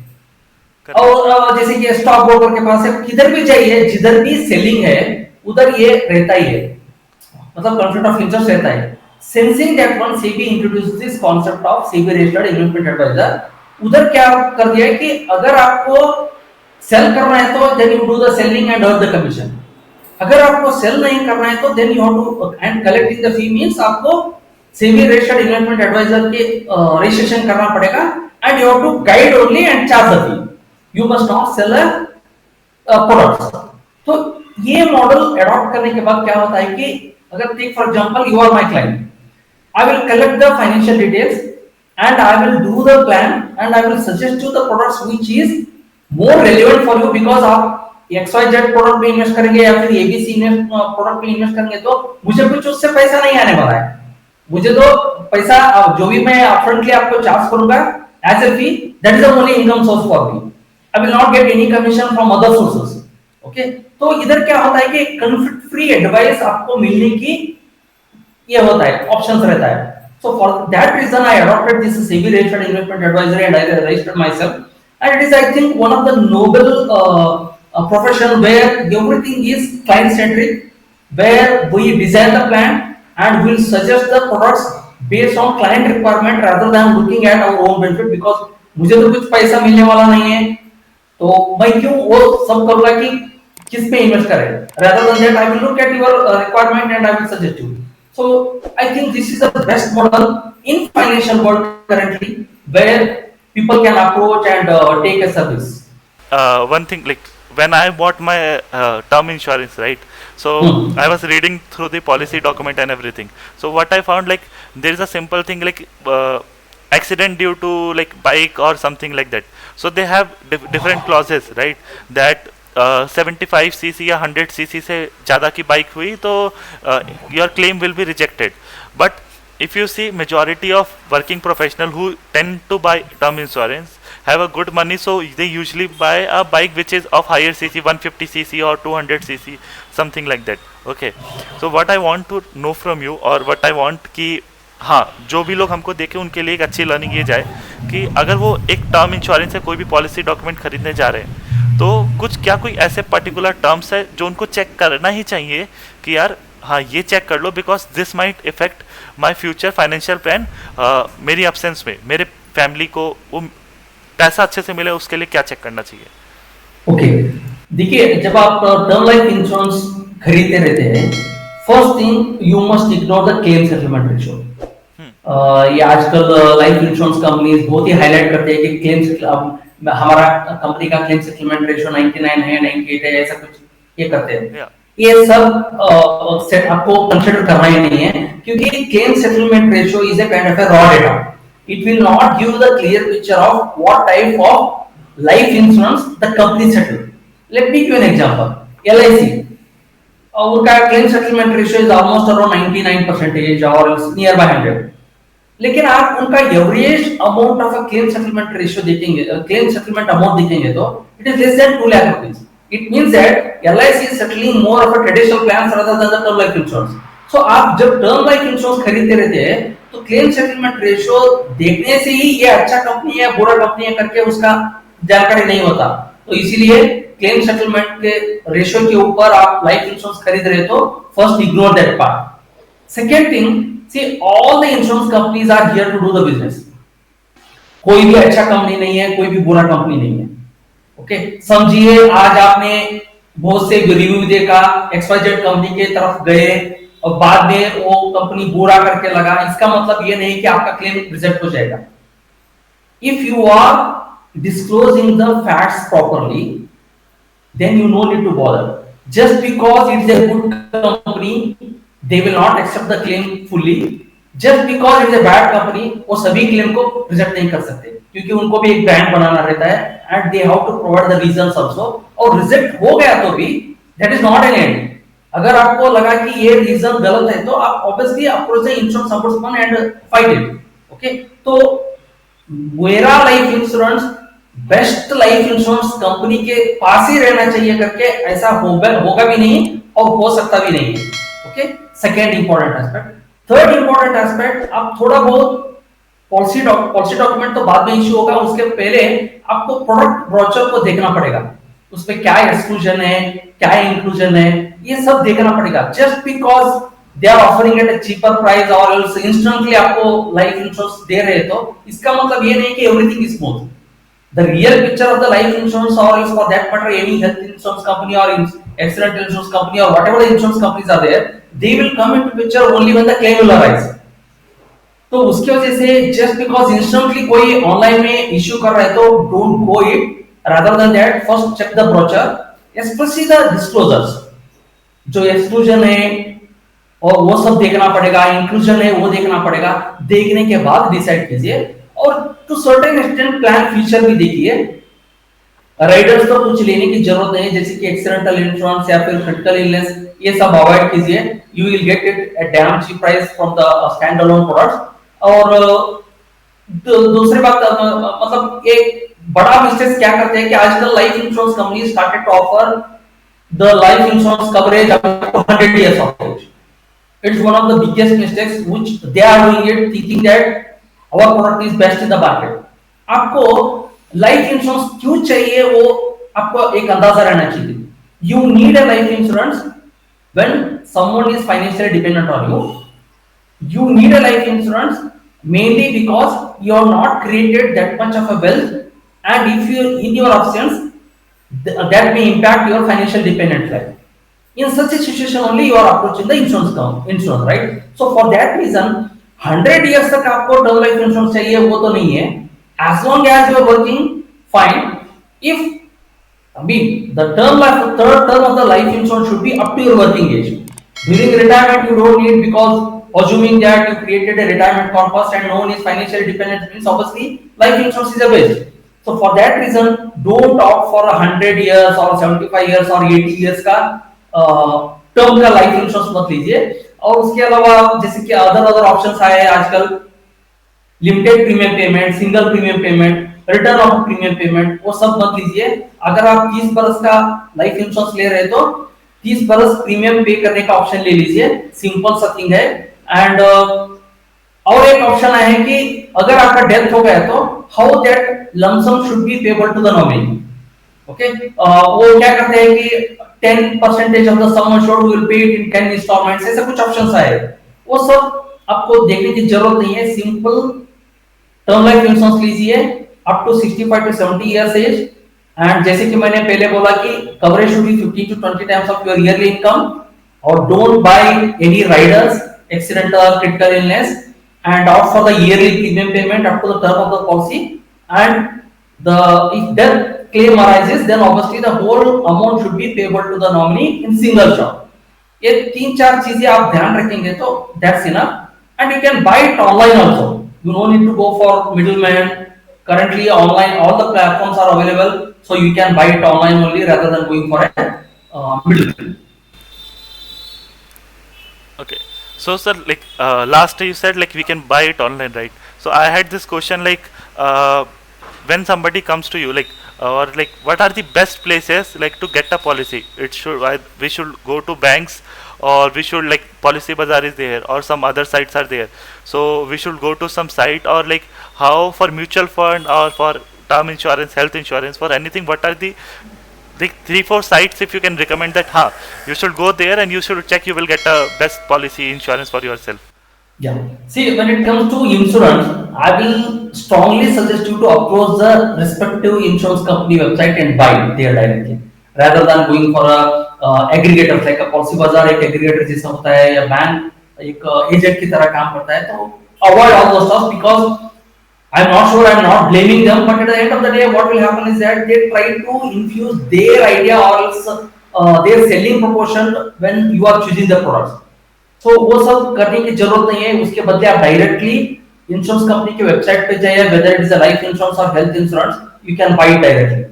और जैसे कि स्टॉक ब्रोकर के पास है, किधर भी जाइए जिधर भी सेलिंग है उधर ये रहता ही है, मतलब कॉन्फ्लिक्ट ऑफ इंटरेस्ट रहता है। Sensing that one SEBI introduce this concept of SEBI registered investment adviser, उधर क्या कर दिया है कि अगर आपको सेल करना है तो then you do the selling and earn the commission, अगर आपको सेल नहीं करना है तो then you have to and collecting the fee means आपको सेबी रजिस्टर्ड इन्वेस्टमेंट एडवाइजर के रजिस्ट्रेशन करना पड़ेगा and you have to guide only and charge the fee, you must not sell products. तो ये मॉडल अडॉप्ट करने के बाद क्या होता है कि अगर take for example you are my client, I will collect the financial details and I will do the plan and I will suggest you the products which is more relevant for you, because आप XYZ product में invest करेंगे या फिर ABC product में invest करेंगे तो मुझे कुछ उससे पैसा नहीं आने वाला है, मुझे तो पैसा जो भी मैं अपफ्रंटली आपको चार्ज करूंगा as a fee, that is the only income source for me, I will not get any commission from other sources, okay? तो इधर क्या होता है कि conflict free advice आपको मिलने की ये होता है, options रहता है। So for that reason I adopted this SEBI registered investment advisory and I registered myself, and it is I think one of the noble profession where everything is client centric, where we design the plan and will suggest the products based on client requirement rather than looking at our own benefit, because मुझे तो कुछ पैसा मिलने वाला नहीं है तो मैं क्यों वो सब करूंगा कि किस पे इन्वेस्ट करें, rather than that I will look at your requirement and I will suggest you. So I think this is the best model in financial world currently where people can approach and take a service. One thing, like when I bought my term insurance, right? So I was reading through the policy document and everything. So what I found, like there is a simple thing like accident due to like bike or something like that. So they have different clauses, right? That 75cc या 100cc से ज़्यादा की bike हुई तो your claim will be rejected. But if you see majority of working professional who tend to buy term insurance have a good money, so they usually buy a bike which is of higher cc, 150cc or 200cc, something like that. Okay, so what I want to know from you, or what I want कि हाँ जो भी लोग हमको देखें उनके लिए एक अच्छी लर्निंग ये जाए कि अगर वो एक टर्म इंश्योरेंस से कोई भी पॉलिसी डॉक्यूमेंट खरीदने जा रहे हैं तो कुछ क्या कोई ऐसे पर्टिकुलर टर्म्स है जो उनको चेक करना ही चाहिए कि यार हाँ ये चेक कर लो because this might effect my future financial plan, मेरी एब्सेंस में मेरे फैमिली को वो पैसा अच्छे से मिले, उसके लिए क्या चेक करना चाहिए? ओके, देखिए जब आप टर्म लाइफ इंश्योरेंस खरीदते रहते हैं, first thing you must ignore the claim settlement ratio. ये आजकल लाइफ इंश्योरेंस कंपनीज बहुत ही हाईलाइट करते हैं कि क्लेम हमारा कंपनी का क्लेम सेटलमेंट रेशियो 99 है, 98 है, ऐसा कुछ ये करते हैं। ये सब सेट आपको कंसीडर करना ही नहीं है क्योंकि claim settlement ratio is a kind of a raw data, it will not give the clear picture of what type of life insurance the company settled. Let me give you an example. LIC, उनका claim settlement ratio is almost around 99% or nearby 100. लेकिन आप उनका average amount of a claim settlement ratio देखेंगे, claim settlement amount देखेंगे तो it is less than 2 lakh rupees. It means that LIC is settling more of a traditional plans rather than the term life insurance. So आप जब term life insurance खरीदते रहते हैं तो claim settlement ratio देखने से ही ये अच्छा कंपनी है बुरा कंपनी है करके उसका जानकारी नहीं होता, तो इसीलिए क्लेम सेटलमेंट के रेशियो के ऊपर आप लाइफ इंश्योरेंस खरीद रहे तो first ignore that part. Second thing, see all the insurance companies are here to do the business. कोई भी अच्छा कंपनी नहीं है, कोई भी बुरा कंपनी नहीं है। ओके, समझिए आज आपने बहुत से रिव्यू देखा, XYZ कंपनी के तरफ गए और बाद में वो कंपनी बुरा करके लगा, इसका मतलब ये नहीं कि आपका क्लेम रिजेक्ट हो जाएगा। If you are disclosing the facts properly then you no need to bother. Just because it's a good company, they will not accept the claim fully. Just because it's a bad company, वो सभी claim को reject नहीं कर सकते क्योंकि उनको भी एक ब्रांड बनाना रहता है and they have to provide the reasons also। और रिजेक्ट हो गया तो भी that is not an end। अगर आपको लगा कि ये रीजन गलत है तो आप obviously approach the insurance ombudsman and fight it। Okay, तो मेरा life insurance best life insurance company के पास ही रहना चाहिए करके ऐसा होगा भी नहीं और हो सकता भी नहीं है। Okay, second important aspect. Third important aspect, आप थोड़ा बहुत पॉलिसी डॉक्यूमेंट तो बाद में इश्यू होगा, उसके पहले आपको प्रोडक्ट ब्रोचर को देखना पड़ेगा, उसमें क्या एक्सक्लूजन है क्या इंक्लूजन है ये सब देखना पड़ेगा। Just because they are offering at a cheaper price और इंस्टेंटली आपको लाइफ इंश्योरेंस दे रहे तो इसका मतलब ये नहीं कि everything is smooth. The real picture of the life insurance, or is for that matter any health insurance company or accident insurance company or whatever the insurance companies are there, they will come into picture only when the claim will arise। तो उसकी वजह से just because instantly कोई online में issue कर रहा है तो don't go it, rather than that first check the brochure, especially the disclosures। जो exclusion है और वो सब देखना पड़ेगा, इंक्लूजन है वो देखना पड़ेगा, देखने के बाद डिसाइड कीजिए। और to certain extent plan feature भी देखिए। राइडर्स तो कुछ लेने की जरूरत नहीं, जैसे कि एक्सीडेंटल इंश्योरेंस या फिर क्रिटिकल इलनेस, ये सब अवॉइड कीजिए। You will get it at damn cheap price from the stand alone products. और दूसरी बात, मतलब एक बड़ा मिस्टेक क्या करते हैं कि आजकल life insurance company started to offer the life insurance coverage up to 100 years of age। It's one of the biggest mistakes which they are doing it, thinking that our product is best in the market। आपको life insurance क्यों चाहिए वो आपको एक अंदाजा रहना चाहिए। You need a life insurance when someone is financially dependent on you। You need a life insurance mainly because you are not created that much of a wealth, and if you in your absence that may impact your financial dependent life। In such a situation only you are approaching the insurance, right? So for that reason 100 years तक आपको term life insurance चाहिए वो तो नहीं है। as long as you are working fine। if I mean the third term of the life insurance should be up to your working age। during retirement you don't need, because assuming that you created a retirement corpus and no one is financially dependent means obviously life insurance is a waste। so for that reason don't opt for 100 years or 75 years or 80 years का term का life insurance मत लीजिए। और उसके अलावा जैसे कि other options आए हैं आजकल, limited premium payment, single premium payment, return of premium payment, वो सब मत लीजिए। अगर आप 30 बरस का लाइफ इंश्योरेंस ले रहे हैं तो 30 बरस प्रीमियम पे करने का ऑप्शन ले लीजिए, सिंपल सा थिंग है। एंड और एक ऑप्शन है कि अगर आपका डेथ हो गया तो how that lump sum should be payable to the nominee. Okay, वो क्या करते हैं कि 10% of the sum assured will pay it in 10 instalments, ऐसे कुछ ऑप्शंस आए। वो सब आपको देखने की जरूरत नहीं है, सिंपल टर्म लाइफ इंश्योरेंस लीजिए up to 65 to 70 years age. And जैसे कि मैंने पहले बोला कि coverage should be 15 to 20 times of your yearly income. और don't buy any riders, accidental, critical illness, and opt for the yearly premium payment up to the term of the policy. And if death claim arises then obviously the whole amount should be payable to the nominee in single shot। ये 3-4 चीजें आप ध्यान रखेंगे तो that's enough। and you can buy it online also, you no need to go for middleman। currently online all the platforms are available, so you can buy it online only rather than going for a middleman। Okay, so sir, like last you said like we can buy it online, right? So I had this question like when somebody comes to you, like, or like, what are the best places like to get a policy? It should, we should go to banks, or we should, like, Policy Bazaar is there, or some other sites are there. So we should go to some site, or like, how for mutual fund or for term insurance, health insurance, for anything, what are the 3 4 sites, if you can recommend that, you should go there and you should check, you will get a best policy insurance for yourself. Yeah. See, when it comes to insurance, I will strongly suggest you to approach the respective insurance company website and buy it there directly, rather than going for a aggregator like a Policy Bazaar एक aggregator जैसा होता है या bank एक agent की तरह काम करता है, तो avoid all those stuff because I'm not sure, I'm not blaming them, but at the end of the day, what will happen is that they try to infuse their idea or else their selling proportion when you are choosing the products. तो वो सब करने की जरूरत नहीं है, उसके बदले आप डायरेक्टली इंश्योरेंस कंपनी के वेबसाइट पे जाइए, whether it is a life insurance और health insurance, you can buy it directly.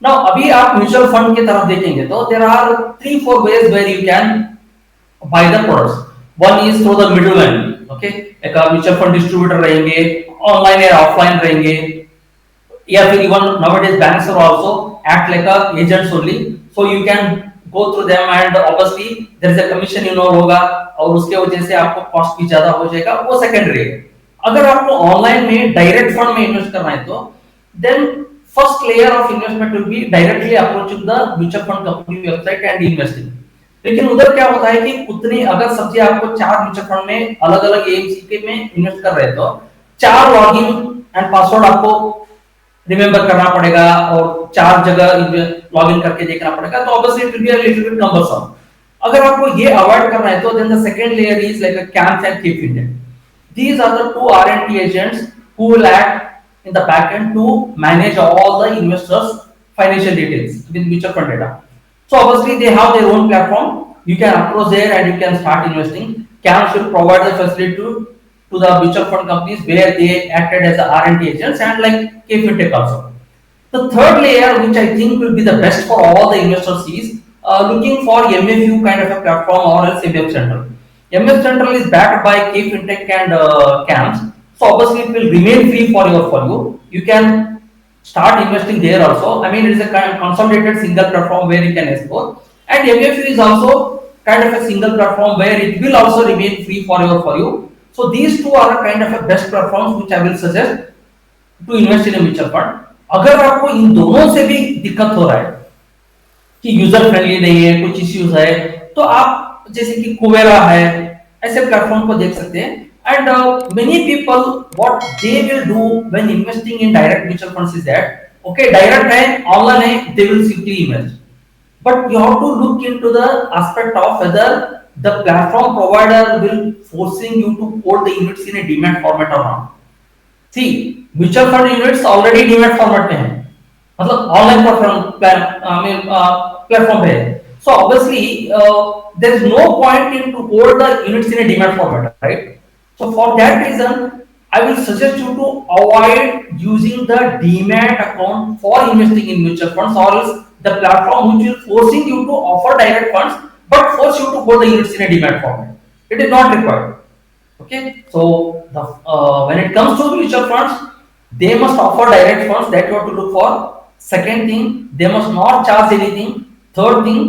Now अभी आप म्यूचुअल फंड की तरफ देखेंगे तो there are 3 4 ways where you can buy the products. One is through the middleman. Okay, एक mutual fund distributor रहेंगे, online या ऑफलाइन रहेंगे, या फिर even nowadays banks are also act like a agents only, so you can go through them and obviously there is a commission होगा और उसके वजह से आपको कॉस्ट भी ज्यादा हो जाएगा, वो सेकेंडरी है. अगर आपको ऑनलाइन में डायरेक्ट फंड में इन्वेस्ट करना है तो then first layer of investment will be directly approaching the mutual fund company website and investing. लेकिन उधर क्या होता है कि उतनी अगर सब्जी आपको 4 म्यूचुअल फंड में अलग अलग एएमसी के में इन्वेस्ट कर रहे हैं तो 4 लॉगिन एंड पासवर्ड आपको रिमेंबर करना पड़ेगा और 4 जगह लॉगिन करके देखना पड़ेगा, तो obviously it will be a little bit cumbersome. अगर आपको ये अवॉइड करना है तो then the second layer is like a camps and keep index. These are the 2 R&D agents who will act in the back end to manage all the investors financial details with mutual fund data. So obviously they have their own platform. You can approach there and you can start investing. CAMS will provide the facility to the mutual fund companies where they acted as the R&D agents and like KFintech also. The third layer, which I think will be the best for all the investors, is looking for MFU kind of a platform or else MF Central. MF Central is backed by KFintech and CAMS, so obviously it will remain free for you. You can start investing there also. I mean, it is a kind of consolidated single platform where you can explore, and MFU is also kind of a single platform where it will also remain free for you. So these two are kind of a best platforms which I will suggest to invest in a mutual fund. अगर आपको इन दोनों से भी दिक्कत हो रहा है कि यूजर फ्रेंडली नहीं है, कुछ इश्यूज है, तो आप जैसे कि कुवेरा है, ऐसे प्लेटफॉर्म को देख सकते हैं. And many people, what they will do when investing in direct mutual funds is that, okay, direct है, online है, they will simply invest. But you have to look into the aspect of whether the platform provider will forcing you to hold the units in a demat format or not. See, mutual fund units already demat format में है, मतलब online platform पे है. So obviously there is no point in to hold the units in a demat format, right? So for that reason, I will suggest you to avoid using the demat account for investing in mutual funds, or else the platform which will forcing you to offer direct funds but force you to hold the units in a demat format. It is not required. Okay, so the when it comes to mutual funds, they must offer direct funds, that you have to look for. Second thing, they must not charge anything. Third thing,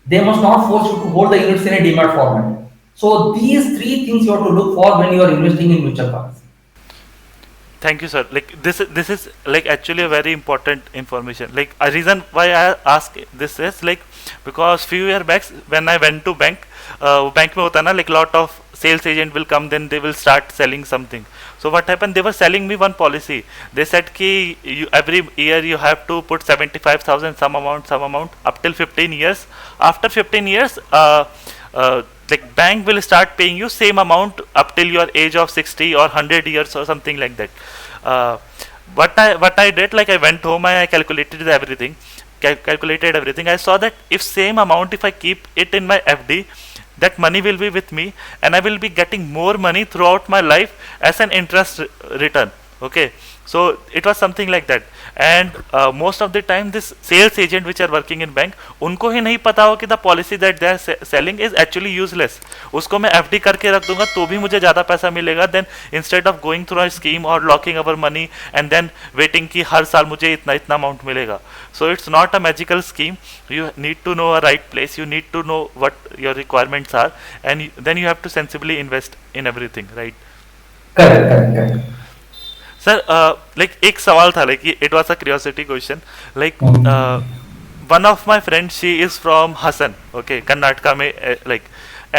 they must not force you to hold the units in a demat format. So these 3 things you have to look for when you are investing in mutual funds. Thank you, sir. Like this is like actually a very important information. Like a reason why I ask this is like because few years back when I went to bank में होता ना, like lot of sales agent will come, then they will start selling something. So what happened? They were selling me one policy. They said कि every year you have to put 75,000 some amount up till 15 years. After 15 years, like bank will start paying you same amount up till your age of 60 or 100 years or something like that. What I did, like I went home and I calculated everything. I saw that if same amount, if I keep it in my FD, that money will be with me and I will be getting more money throughout my life as an interest return. Okay, So it was something like that. And most of the time this sales agent which are working in bank, उनको ही नहीं पता हो कि the policy that they are selling is actually useless. उसको मैं FD करके रख दूंगा तो भी मुझे ज़्यादा पैसा मिलेगा, then instead of going through a scheme or locking our money and then waiting कि हर साल मुझे इतना इतना amount मिलेगा. So it's not a magical scheme. You need to know a right place, you need to know what your requirements are, and then you have to sensibly invest in everything, right? Correct, correct, correct. Sir like एक सवाल था, like it was a curiosity question. Like one of my friends, she is from Hassan, okay, Karnataka mein, like,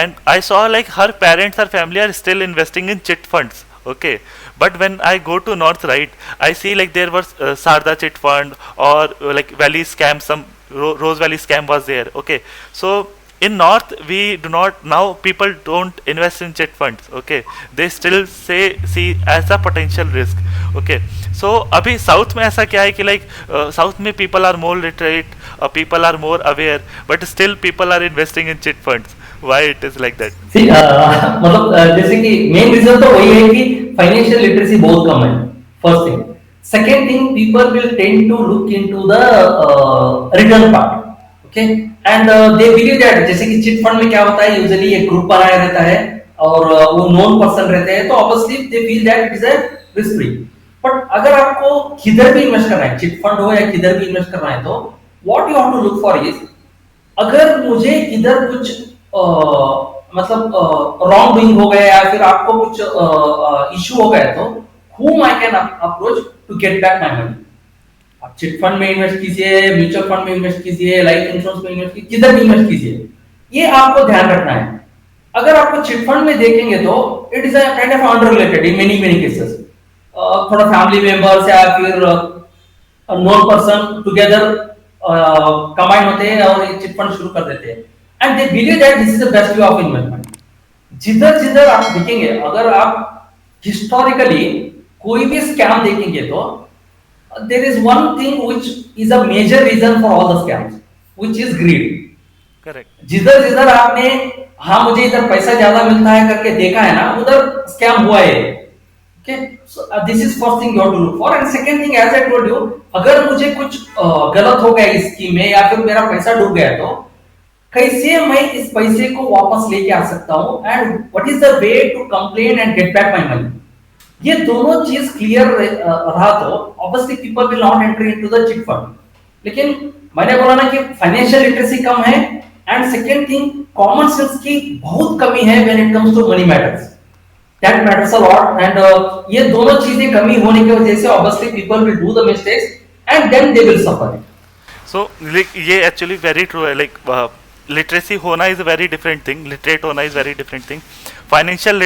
and I saw like her parents, her family are still investing in chit funds, okay, but when I go to north, right, I see like there was Sarda chit fund or like Valley scam, some Rose Valley scam was there, okay. So in north we do not, now people don't invest in chit funds, okay, they still say see as a potential risk, okay. So abhi south mein aisa kya hai ki like south mein people are more literate, people are more aware, but still people are investing in chit funds. Why it is like that? See, मतलब जैसे कि main reason तो वही है कि financial literacy बहुत कम है, first thing. Second thing, people will tend to look into the return part, okay, and they believe that, जैसे कि चिट फंड में क्या होता है, यूजुअली एक ग्रुप बनाया रहता है और वो नोन पर्सन रहते हैं, तो obviously they feel that it is a risk free. But अगर आपको किधर भी इन्वेस्ट करना है, चिट फंड हो या किधर भी इन्वेस्ट करना है, तो what you have to look for is, अगर मुझे इधर कुछ मतलब रॉन्ग डूइंग हो गया या फिर आपको कुछ इश्यू हो गया, तो whom I can approach to get back my money. आप चिट फंड में इन्वेस्ट कीजिए, म्यूचुअल फंड में इन्वेस्ट कीजिए, लाइफ इंश्योरेंस में इन्वेस्ट कीजिए, किधर भी इन्वेस्ट कीजिए, ये आपको ध्यान रखना है. अगर आपको चिट फंड में देखेंगे तो it is a kind of unrelated in many many cases. थोड़ा फैमिली मेंबर्स या फिर नॉन पर्सन टुगेदर कंबाइन होते हैं और एक चिट फंड शुरू कर देते हैं, and they believe that this is the best way of investment. जिधर जिधर आप देखेंगे, अगर आप हिस्टोरिकली कोई भी स्कैम देखेंगे, तो there is one thing which is a major reason for all the scams, which is greed. Correct. जिधर जिधर आपने हाँ मुझे इधर पैसा ज्यादा मिलता है करके देखा है ना, उधर स्कैम हुआ है. Okay, so this is first thing you have to look for, and second thing, as I told you, अगर मुझे कुछ गलत हो गया इस स्कीम में या फिर मेरा पैसा डूब गया, तो कैसे मैं इस पैसे को वापस लेके आ सकता हूँ, and what is the way to complain and get back my money. ये दोनों चीज क्लियर रहा तो obviously people will not enter into the chit fund. लेकिन मैंने बोला ना कि फाइनेंशियल लिटरेसी कम है, and second thing, common sense की बहुत कमी है when it comes to money matters. That matters a lot, and ये दोनों चीजें कमी होने की वजह से obviously people will do the mistakes and then they will suffer. So like ये actually very true है. Like literacy होना is a very different thing, literate होना is very different thing, financial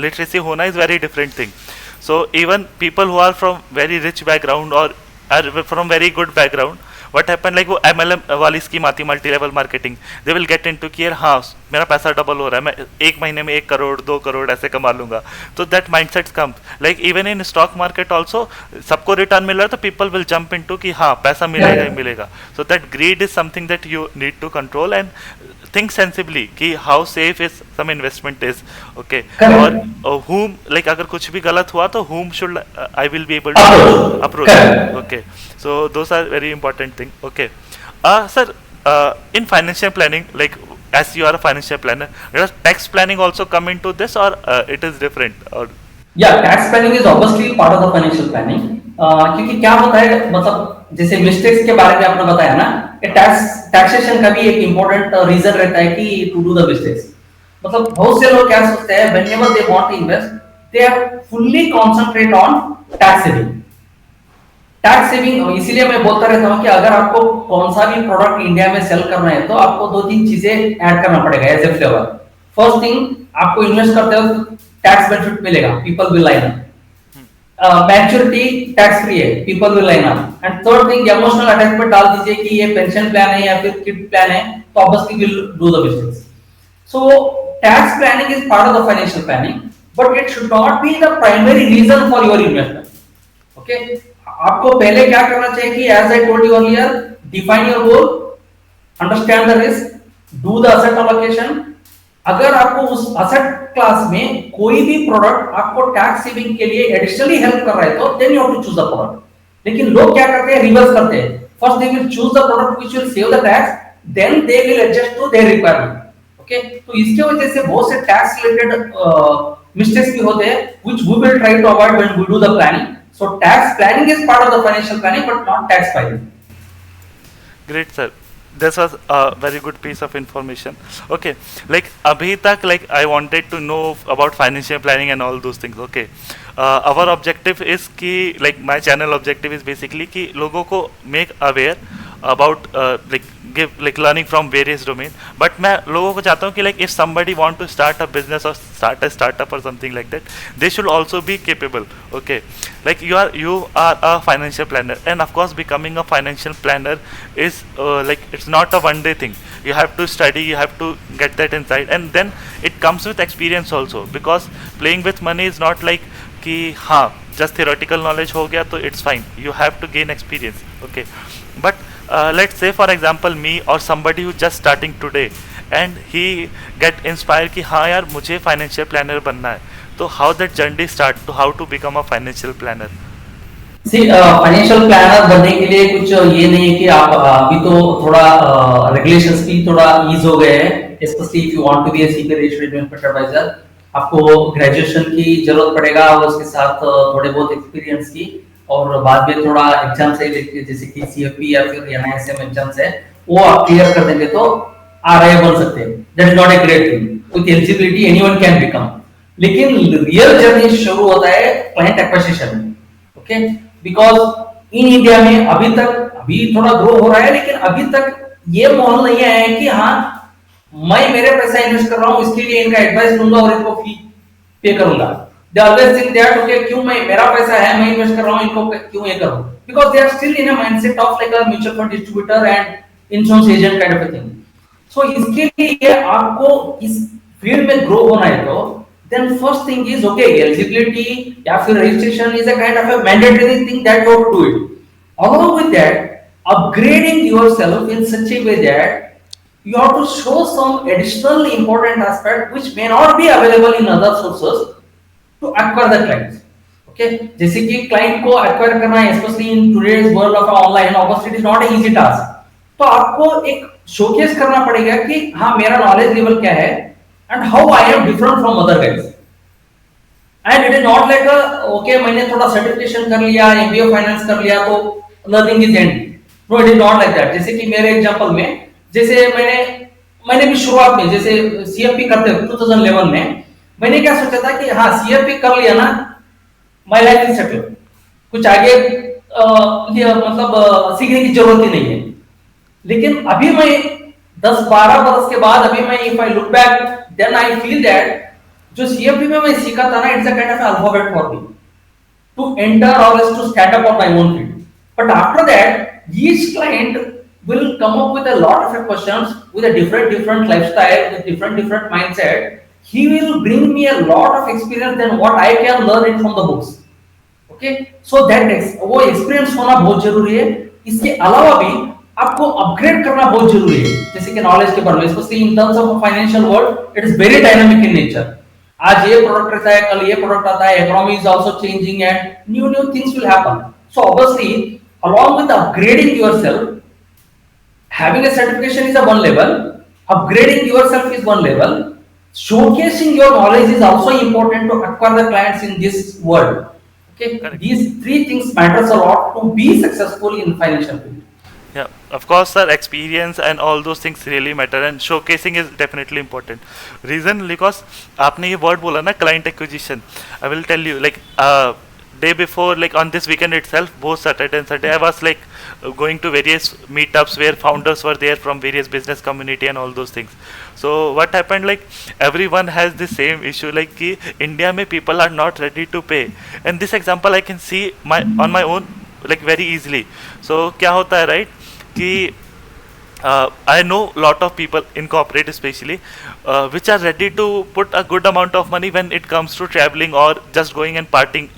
literacy होना is very different thing. So even people who are from very rich background or are from very good background, what happen, like वो MLM वाली scheme आती, multi level marketing, they will get into कि यार हाँ मेरा पैसा double हो रहा है, मैं एक महीने में 1 करोड़ 2 करोड़ ऐसे कमा लूंगा. तो that mindset comes. Like even in stock market also सबको रिटर्न मिल रहा है, तो पीपल विल जंप इनटू कि हाँ पैसा मिलेगा ही मिलेगा. So that greed is something that you need to control and think sensibly कि how safe is some investment is, okay. और whom, like अगर कुछ भी गलत हुआ तो whom should I will be able to approach, okay. So those are very important thing, okay. Sir, in financial planning, like as you are a financial planner, does tax planning also come into this, or it is different, or? Yeah, tax planning is obviously part of the financial planning. क्योंकि क्या होता है, मतलब जैसे mistakes के बारे में आपने बताया ना, कि टैक्सेशन का भी एक इंपॉर्टेंट रीजन रहता है कि टू डू द मिस्टेक्स. मतलब बहुत से लोग क्या सोचते हैं, whenever they want to invest, they are fully concentrate on tax saving. Tax saving इसीलिए मैं बोलता रहता हूँ कि अगर आपको कौन सा भी प्रोडक्ट इंडिया में सेल करना है, तो आपको 2-3 चीजें ऐड करना पड़ेगा as a flavour. First thing, आपको इन्वेस्ट करते हो टैक्स बेनिफिट मिलेगा, people will line up. Maturity tax free है, people will line up. And third thing, emotional attachment डाल दीजिए कि ये पेंशन प्लान है या फिर किड प्लान है, तो obviously will do the business. So tax planning is part of the financial planning, but it should not be the primary reason for your investment, okay. आपको पहले क्या करना चाहिए कि as I told you earlier, define your goal, understand the risk, do the asset allocation, अगर आपको उस asset class में कोई भी प्रोडक्ट आपको टैक्स सेविंग के लिए एडिशनली हेल्प कर रहा है तो then you have to choose the product. लेकिन लोग क्या करते हैं, रिवर्स करते हैं, first they will choose the product which will save the tax, then they will adjust to their requirement. Okay, तो इसके वजह से बहुत से टैक्स रिलेटेड मिस्टेक्स भी होते हैं which we will try to avoid when we do the planning. So tax planning is part of the financial planning but not tax filing. Great, sir. This was a very good piece of information. Okay, like abhi tak, like I wanted to know about financial planning and all those things. Okay, our objective is कि like my channel objective is basically कि लोगों को make aware about like give like learning from various domain. But मैं लोगों को चाहता हूँ कि like if somebody want to start a business or start a startup or something like that, they should also be capable. Okay, like you are a financial planner, and of course becoming a financial planner is like it's not a one day thing. You have to study, you have to get that insight, and then it comes with experience also, because playing with money is not like कि हाँ just theoretical knowledge हो गया तो it's fine. You have to gain experience. Okay, but let's say for example me or somebody who just starting today and he get inspired कि हाँ यार मुझे financial planner बनना है, तो how that journey start to how to become a financial planner? See financial planner बनने के लिए कुछ ये नहीं है कि आप अभी तो थोड़ा रेगुलेशंस भी थोड़ा ईज हो गए हैं, especially if you want to be a CPA registered investment adviser. आपको ग्रेजुएशन की जरूरत पड़ेगा और उसके साथ थोड़े बहुत एक्सपीरियंस की, और बाद में थोड़ा एग्जाम से जैसे कि सीएफपी या फिर एनआईएसएम एग्जाम्स है वो आप क्लियर कर देंगे तो आरआई बन सकते हैं। That is not a great thing, with eligibility anyone can become. लेकिन रियल जर्नी शुरू होता है क्लाइंट एक्विजिशन में। ओके, बिकॉज इन इंडिया में अभी थोड़ा ग्रो हो रहा है, लेकिन अभी तक ये माहौल नहीं आया है कि हाँ मैं मेरे पैसा इन्वेस्ट कर रहा हूं इसके लिए इनका एडवाइस लूंगा और इनको फी पे करूंगा। They always think that okay क्यों मैं मेरा पैसा है मैं इन्वेस्ट कर रहा हूं इनको क्यों ये करूं, because they are still in a mindset of like a mutual fund distributor and insurance agent kind of a thing. So इसके लिए आपको इस फील्ड में ग्रो होना है तो then first thing is okay eligibility या फिर registration is a kind of a mandatory thing that you have to do it. Along with that upgrading yourself in such a way that you have to show some additional important aspect which may not be available in other sources to acquire the clients. Okay, जैसे कि client को acquire करना है especially in today's world of online obviously it is not an easy task. तो आपको एक showcase करना पड़ेगा कि हाँ मेरा knowledge level क्या है and how I am different from other guys. And it is not like a okay मैंने थोड़ा सर्टिफिकेशन कर लिया एमबीए फाइनेंस कर लिया तो learning is end. No, it is not like that. जैसे कि मेरे एग्जांपल में जैसे मैंने भी शुरुआत में जैसे सीएफपी करते 2011 में मैंने क्या सोचा था कि हाँ सीएफपी कर लिया ना माय लाइफ इज सेटल, कुछ आगे मतलब सीखने की जरूरत ही नहीं है। लेकिन अभी मैं 10-12 वर्ष के बाद अभी मैं if I look back then I feel that जो सीएफपी में मैं सीखा था ना it's a kind of alphabet for me to enter और to stand up on my own field. But after that each client will come up with a lot of questions with a different lifestyle, with different mindset. He will bring me a lot of experience than what I can learn it from the books. Okay, so that वो experience होना बहुत जरूरी है। इसके अलावा भी आपको upgrade करना बहुत जरूरी है, जैसे कि नॉलेज के बारे में, specially in terms of financial world it is very dynamic in nature. आज ये प्रोडक्ट रहता है, कल ये प्रोडक्ट आता है, economy is also changing and new things will happen. So obviously along with upgrading yourself, having a certification is a one level, upgrading yourself is one level, showcasing your knowledge is also important to acquire the clients in this world. Okay, correct. These three things matters a lot to be successful in financial field. Yeah, of course, sir. Experience and all those things really matter, and showcasing is definitely important. Reason because आपने ये word बोला ना client acquisition. I will tell you like day before, like on this weekend itself, both Saturday and Sunday, I was like going to various meetups where founders were there from various business community and all those things. So what happened, like everyone has the same issue, like कि India में people are not ready to pay, and this example I can see on my own like very easily. So क्या होता है right कि I know lot of people in corporate especially which are ready to put a good amount of money when it comes to traveling or just going and partying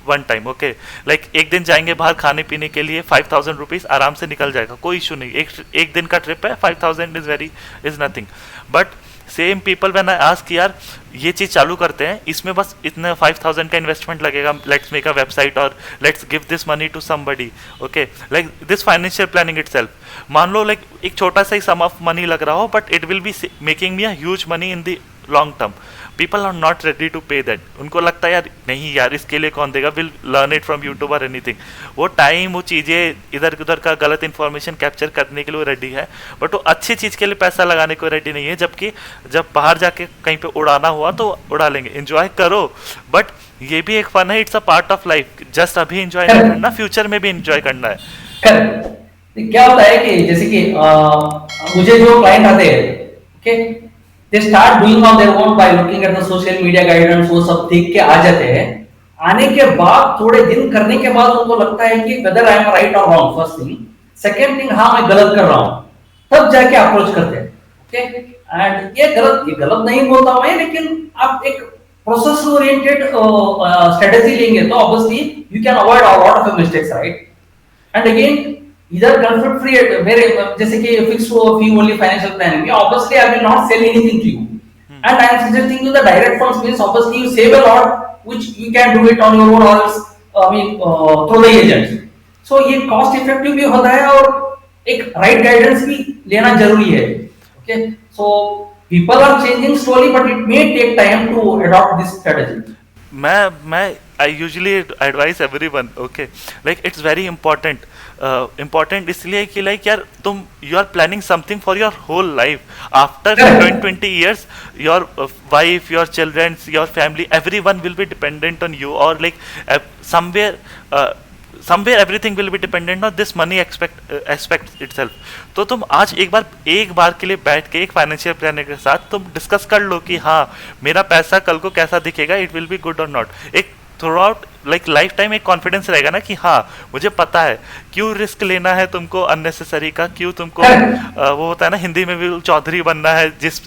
one time. Okay, like एक दिन जाएंगे बाहर खाने पीने के लिए, 5000 rupees आराम से निकल जाएगा, कोई इशू नहीं। एक दिन का ट्रिप है, 5000 is nothing. But same people when I ask यार ये चीज चालू करते हैं, इसमें बस इतने 5,000 का इन्वेस्टमेंट लगेगा, लेट्स मेक अ वेबसाइट और let's give this money to somebody, okay, like this financial planning itself, मान लो लाइक एक छोटा सा ही सम ऑफ मनी लग रहा हो, but it will be making me a huge money in the long term. People are not ready to pay that. उनको लगता है यार नहीं यार इसके लिए कौन देगा, will learn it from YouTube और एनीथिंग. वो टाइम, वो चीज़ें इधर उधर का गलत इन्फॉर्मेशन कैप्चर करने के लिए रेडी है, बट वो अच्छी चीज़ के लिए पैसा लगाने को रेडी नहीं है. जबकि जब बाहर जाके कहीं पे उड़ाना हुआ तो उड़ा लेंगे. एंजॉय करो, बट ये भी एक फन है, it's a part of life. Just अभी एंजॉय नहीं करना, फ्यूचर में भी एंजॉय करना है. करेक्ट. क्या होता है कि जैसे कि मुझे जो क्लाइंट आते हैं, okay, they start doing on their own by looking at the social media guidance, वो सब देख के आ जाते हैं. आने के बाद थोड़े दिन करने के बाद उनको लगता है कि वेदर आई एम राइट और wrong, first thing. Second thing, हाँ मैं गलत कर रहा हूं, तब जाके अप्रोच करते हैं. ओके, एंड ये गलत नहीं बोलता मैं, लेकिन आप एक प्रोसेस ओरिएंटेड स्ट्रेटजी लेंगे तो obviously you can avoid a lot of mistakes, right? And again, either conflict free, मेरे जैसे कि fixed fee only financial planning, obviously I will not sell anything to you, and I am suggesting you the direct funds means obviously you save a lot, which you can do it on your own or else, I mean through the agents. So ये cost effective भी होता है और एक right guidance भी लेना जरूरी है. Okay, so people are changing slowly, but it may take time to adopt this strategy. मैं I usually advise everyone, okay, like it's very important. Important इसलिए कि लाइक यार तुम you are planning something for your whole life. After 20 years your wife, your childrens, your family, everyone will be dependent on you, और like somewhere everything will be dependent on this money aspect itself. तो तुम आज एक बार के लिए बैठ के एक फाइनेंशियल प्लानर के साथ तुम डिस्कस कर लो कि हाँ मेरा पैसा कल को कैसा दिखेगा, इट विल बी गुड और नॉट. एक through out like life time एक कॉन्फिडेंस रहेगा ना कि हाँ मुझे पता है क्यों रिस्क लेना है तुमको अननेसेसरी का, क्यों तुमको वो होता है ना हिंदी में भी चौधरी बनना है जिस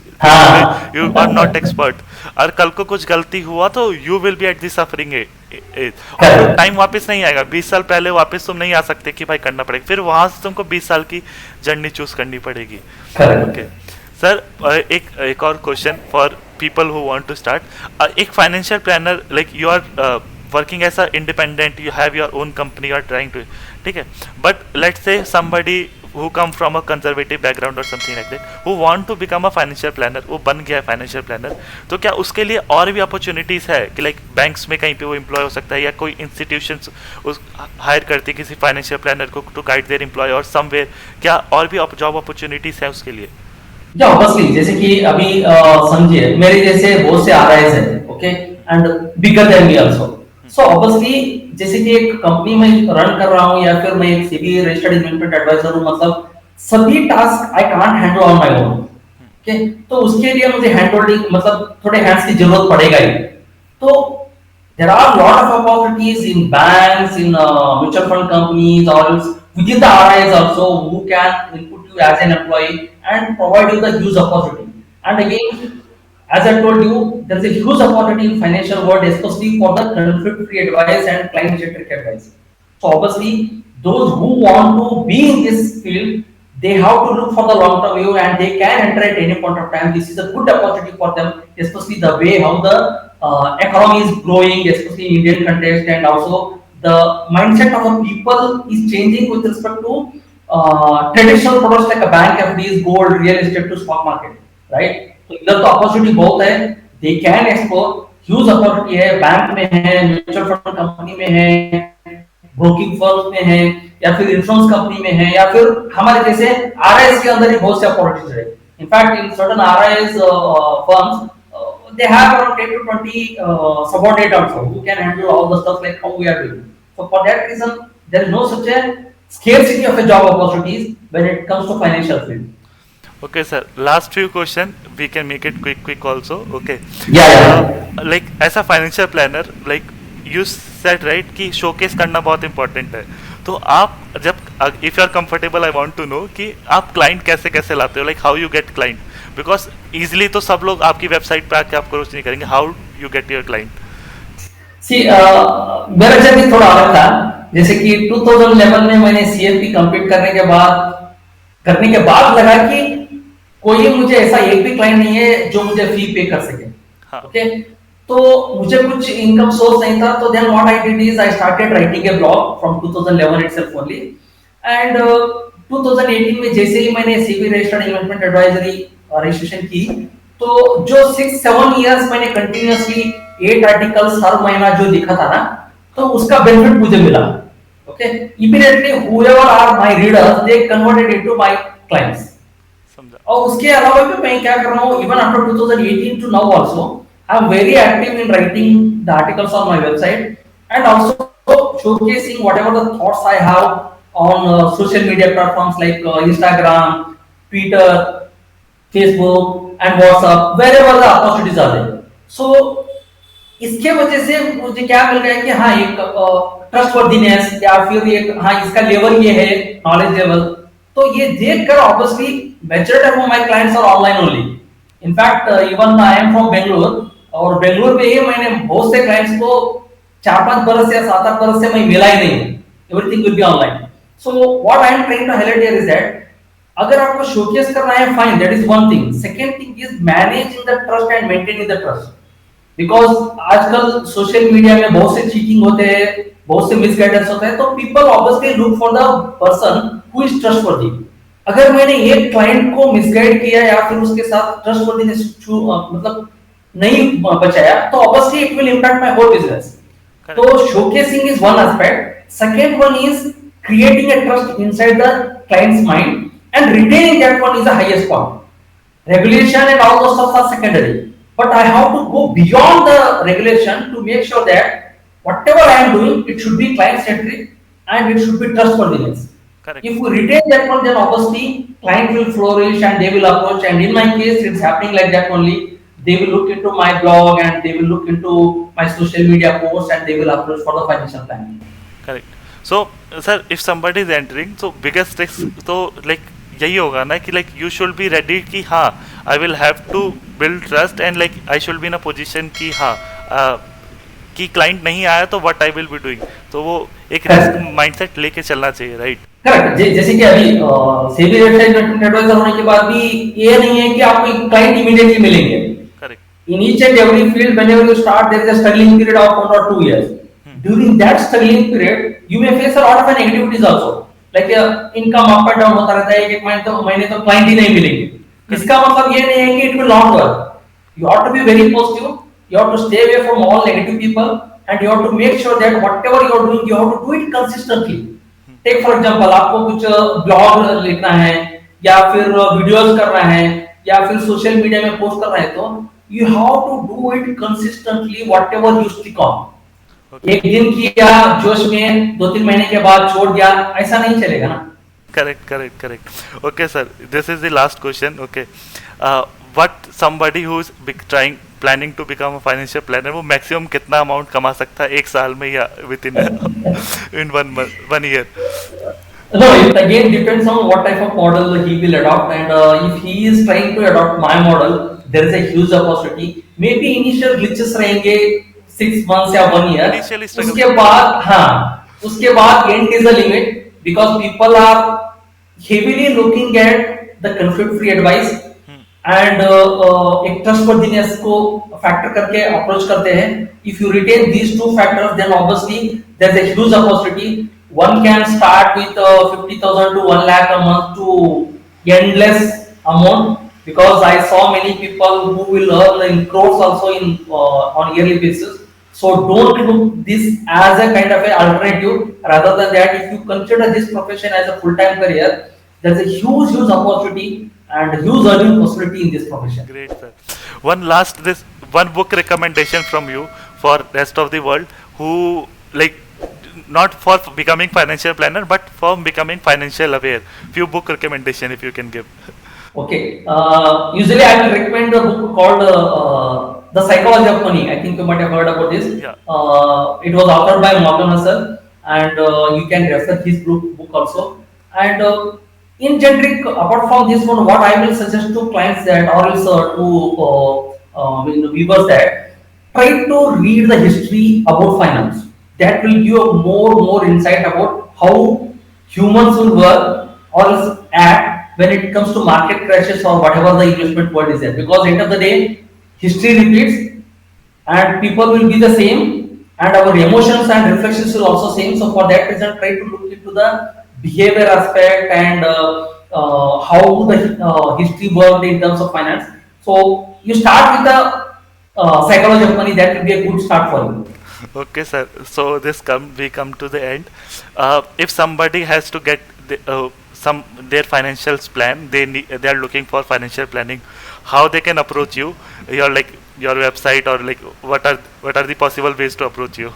यू आर नॉट एक्सपर्ट, और कल को कुछ गलती हुआ तो you will be at the suffering और टाइम वापस नहीं आएगा. 20 साल पहले वापस तुम नहीं आ सकते कि भाई करना पड़ेगा, फिर वहां से तुमको 20 साल की जर्नी चूज करनी पड़ेगी. ओके सर, एक और question for people who want to start. एक financial planner, like you are working as a independent, you have your own company, you are trying to, ठीक है, but let's say somebody who come from a conservative background or something like that, who want to become a financial planner, वो बन गया है financial planner, तो क्या उसके लिए और भी opportunities है कि like banks में कहीं पे वो employ हो सकता है, या कोई institutions उस hire करती है किसी financial planner को to guide their employee or somewhere, क्या और भी job opportunities है उसके लिए? या ऑब्वियसली जैसे कि अभी समझिए मेरे जैसे बहुत से आरआईज हैं, okay, and bigger than me also. So obviously जैसे कि एक कंपनी में रन कर रहा हूं या फिर मैं एक सेबी रजिस्टर्ड इन्वेस्टमेंट एडवाइजर हूं, मतलब सभी task I can't handle on my own. Okay, तो उसके लिए मुझे हैंड होल्डिंग मतलब थोड़े हैंड्स की जरूरत पड़ेगा ही. तो there are lot of opportunities in banks, in mutual fund companies, or within the RIs also, who can input you as an employee and provide you the huge opportunity. And again, as I told you, there is a huge opportunity in financial world, especially for the conflict-free advice and client-centric advice. So obviously, those who want to be in this field, they have to look for the long-term view, and they can enter at any point of time. This is a good opportunity for them, especially the way how the economy is growing, especially in Indian context, and also the mindset of the people is changing with respect to traditional products like a bank FDs, gold, real estate to stock market, right? तो इधर तो opportunity बहुत है, they can explore, huge opportunity है, bank में है, mutual fund company में है, ब्रोकिंग फर्म में है, या फिर इंश्योरेंस कंपनी में है, या फिर हमारे जैसे आरआईएस के अंदर ही बहुत से अपॉर्चुनिटीज है. In fact in certain RIS firms they have around 10 to 20 subordinate also who can handle all the stuff like how we are doing. So for that reason, there is no such a scarcity of a job opportunities when it comes to financial field. Okay, sir. Last few question. We can make it quick also. Okay. Yeah. Like as a financial planner, like you said right कि showcase करना बहुत important है. तो आप जब if you are comfortable, I want to know कि आप client कैसे कैसे लाते हो, like how you get client. Because easily तो सब लोग आपकी वेबसाइट पे आके अप्रोच नहीं करेंगे. How you get your client? See मेरा जर्नी थोड़ा अलग था. जैसे कि 2011 में मैंने सीएफपी कंप्लीट करने के बाद लगा कि कोई मुझे ऐसा एक भी क्लाइंट नहीं है जो मुझे फी पे कर सके. हाँ. ओके, तो मुझे कुछ इनकम सोर्स नहीं था, तो then what I did is I started writing a blog from 2011 itself only. एंड 2018 में जैसे ही मैंने SEBI registered investment advisory registration की, तो जो 6-7 इयर्स मैंने कंटिन्यूअसली 8 आर्टिकल्स हर महीना जो लिखा था ना, तो उसका बेनिफिट मुझे मिला. Okay, immediately whoever are my readers they converted into my clients. समझा. और उसके अलावा भी मैं क्या कर रहा हूँ, even after 2018 to now also I am very active in writing the articles on my website and also showcasing whatever the thoughts I have on social media platforms like Instagram, Twitter, Facebook and WhatsApp, wherever the opportunities are there. So इसके वजह से मुझे क्या मिल रहा है कि हाँ एक ट्रस्टवर्दीनेस या फिर एक हाँ इसका लेवल ये है, नॉलेज लेवल. तो ये देखकर obviously majority of my clients are online only. In fact even I am from Bangalore, और बेंगलोर में ही मैंने बहुत से क्लाइंट्स को 4-5 बरस या 7-8 बरस से मैं मिला ही नहीं. Everything will be online. So what I am trying to highlight here is that अगर आपको शोकेस करना है, fine, that is one thing. Second thing is managing the trust and maintaining the trust. Because आजकल social media में बहुत से cheating होते हैं, बहुत से मिसगाइडेंस होते हैं, तो people obviously look for the person who is trustworthy. अगर मैंने एक क्लाइंट को मिसगाइड किया या फिर उसके साथ ट्रस्टवर्दीनेस मतलब नहीं बचाया, तो obviously it will impact my whole business. तो showcasing is one aspect. Second one is creating a trust inside the client's mind and retaining that one is the highest point. Regulation and all those stuff are secondary, but I have to go beyond the regulation to make sure that whatever I am doing, it should be client centric and it should be trustworthiness. Correct. If we retain that one, then obviously client will flourish and they will approach, and in my case it's happening like that only. They will look into my blog and they will look into my social media posts and they will approach for the financial planning. Correct. So sir, if somebody is entering, so biggest risk तो like यही होगा ना कि like you should be ready कि हाँ I will have to build trust and like I should be in a position कि हाँ कि client नहीं आया तो what I will be doing. तो वो एक risk mindset लेके चलना चाहिए, right? करेक्ट. जैसे कि अभी सेबी रजिस्टर्ड एडवाइजर होने के बाद भी ये नहीं है कि आपको क्लाइंट इमीडिएटली मिलेंगे. Correct. In each and every field, whenever you start, there is a struggling period of 1 or 2 years. During that struggling period, you may face a lot of negativities also. Like income up and down होता रहता है, एक महीने तो client ही नहीं मिलेंगे. इसका मतलब ये नहीं है कि it will not work. You have to be very positive. You have to stay away from all negative people, and you have to make sure that whatever you are doing, you have to do it consistently. Take for example, आपको कुछ blog लिखना है या फिर videos करना है या फिर सोशल मीडिया में पोस्ट करना है, तो you have to do it consistently whatever you stick on. Okay. एक दिन किया जोश में, 2-3 महीने के बाद छोड़ दिया, ऐसा नहीं चलेगा ना. Correct. Okay sir, this is the last question. Okay, what somebody who is planning to become a financial planner, वो maximum कितना amount कमा सकता है एक साल में या within in 1 year? No, it again depends on what type of model he will adopt, and if he is trying to adopt my model, there is a huge opportunity. Maybe initial glitches रहेंगे 6 months या 1 year. उसके बाद end is the limit, because people are heavily looking at the conflict free advice and एक trustworthiness को factor करके approach करते हैं. If you retain these two factors, then obviously there is a huge opportunity. One can start with 50,000 to 1 lakh a month to endless amount, because I saw many people who will earn in crores also in on yearly basis. So don't look this as a kind of a alternative. Rather than that, if you consider this profession as a full-time career, there's a huge opportunity and huge earning possibility in this profession. Great sir. One book recommendation from you for rest of the world who like not for becoming financial planner but for becoming financial aware. Few book recommendation if you can give. Okay. Usually I will recommend a book called The Psychology of Money. I think you might have heard about this. Yeah. It was authored by Morgan Housel, and you can refer his book also. And in generic, apart from this one, what I will suggest to clients that, or else to viewers that, try to read the history about finance. That will give you more insight about how humans will work or else act when it comes to market crashes or whatever the investment world is there. Because end of the day, history repeats and people will be the same and our emotions and reflections will also same. So for that reason, try to look into the behavior aspect and how the history worked in terms of finance. So you start with the psychology of money. That will be a good start for you. Okay, sir. So we come to the end. If somebody has to get some their financial plan, they are looking for financial planning. How they can approach you? Your website, or like what are the possible ways to approach you?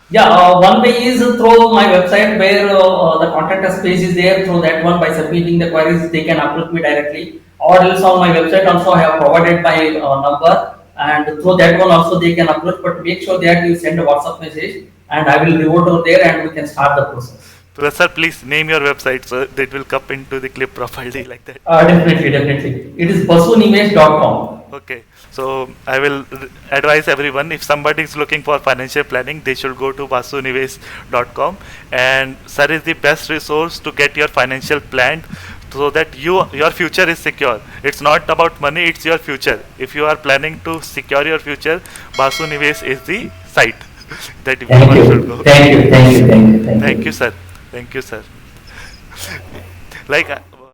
Yeah, one way is through my website where the contact us page is there. Through that one, by submitting the queries, they can approach me directly. Or else on my website also I have provided my number, and through that one also they can approach. But make sure that you send a WhatsApp message, and I will revert over there, and we can start the process. So, sir, please name your website so that will come into the clip properly like that. Definitely, definitely. It is basunimesh.com. Okay, so I will advise everyone, if somebody is looking for financial planning, they should go to vasunives.com, and sir is the best resource to get your financial plan so that your future is secure. It's not about money, it's your future. If you are planning to secure your future, Vasu Nives is the site that Thank everyone should you. go. Thank you. Thank you. Thank you. Thank Thank you, you. sir. Thank you, sir. Like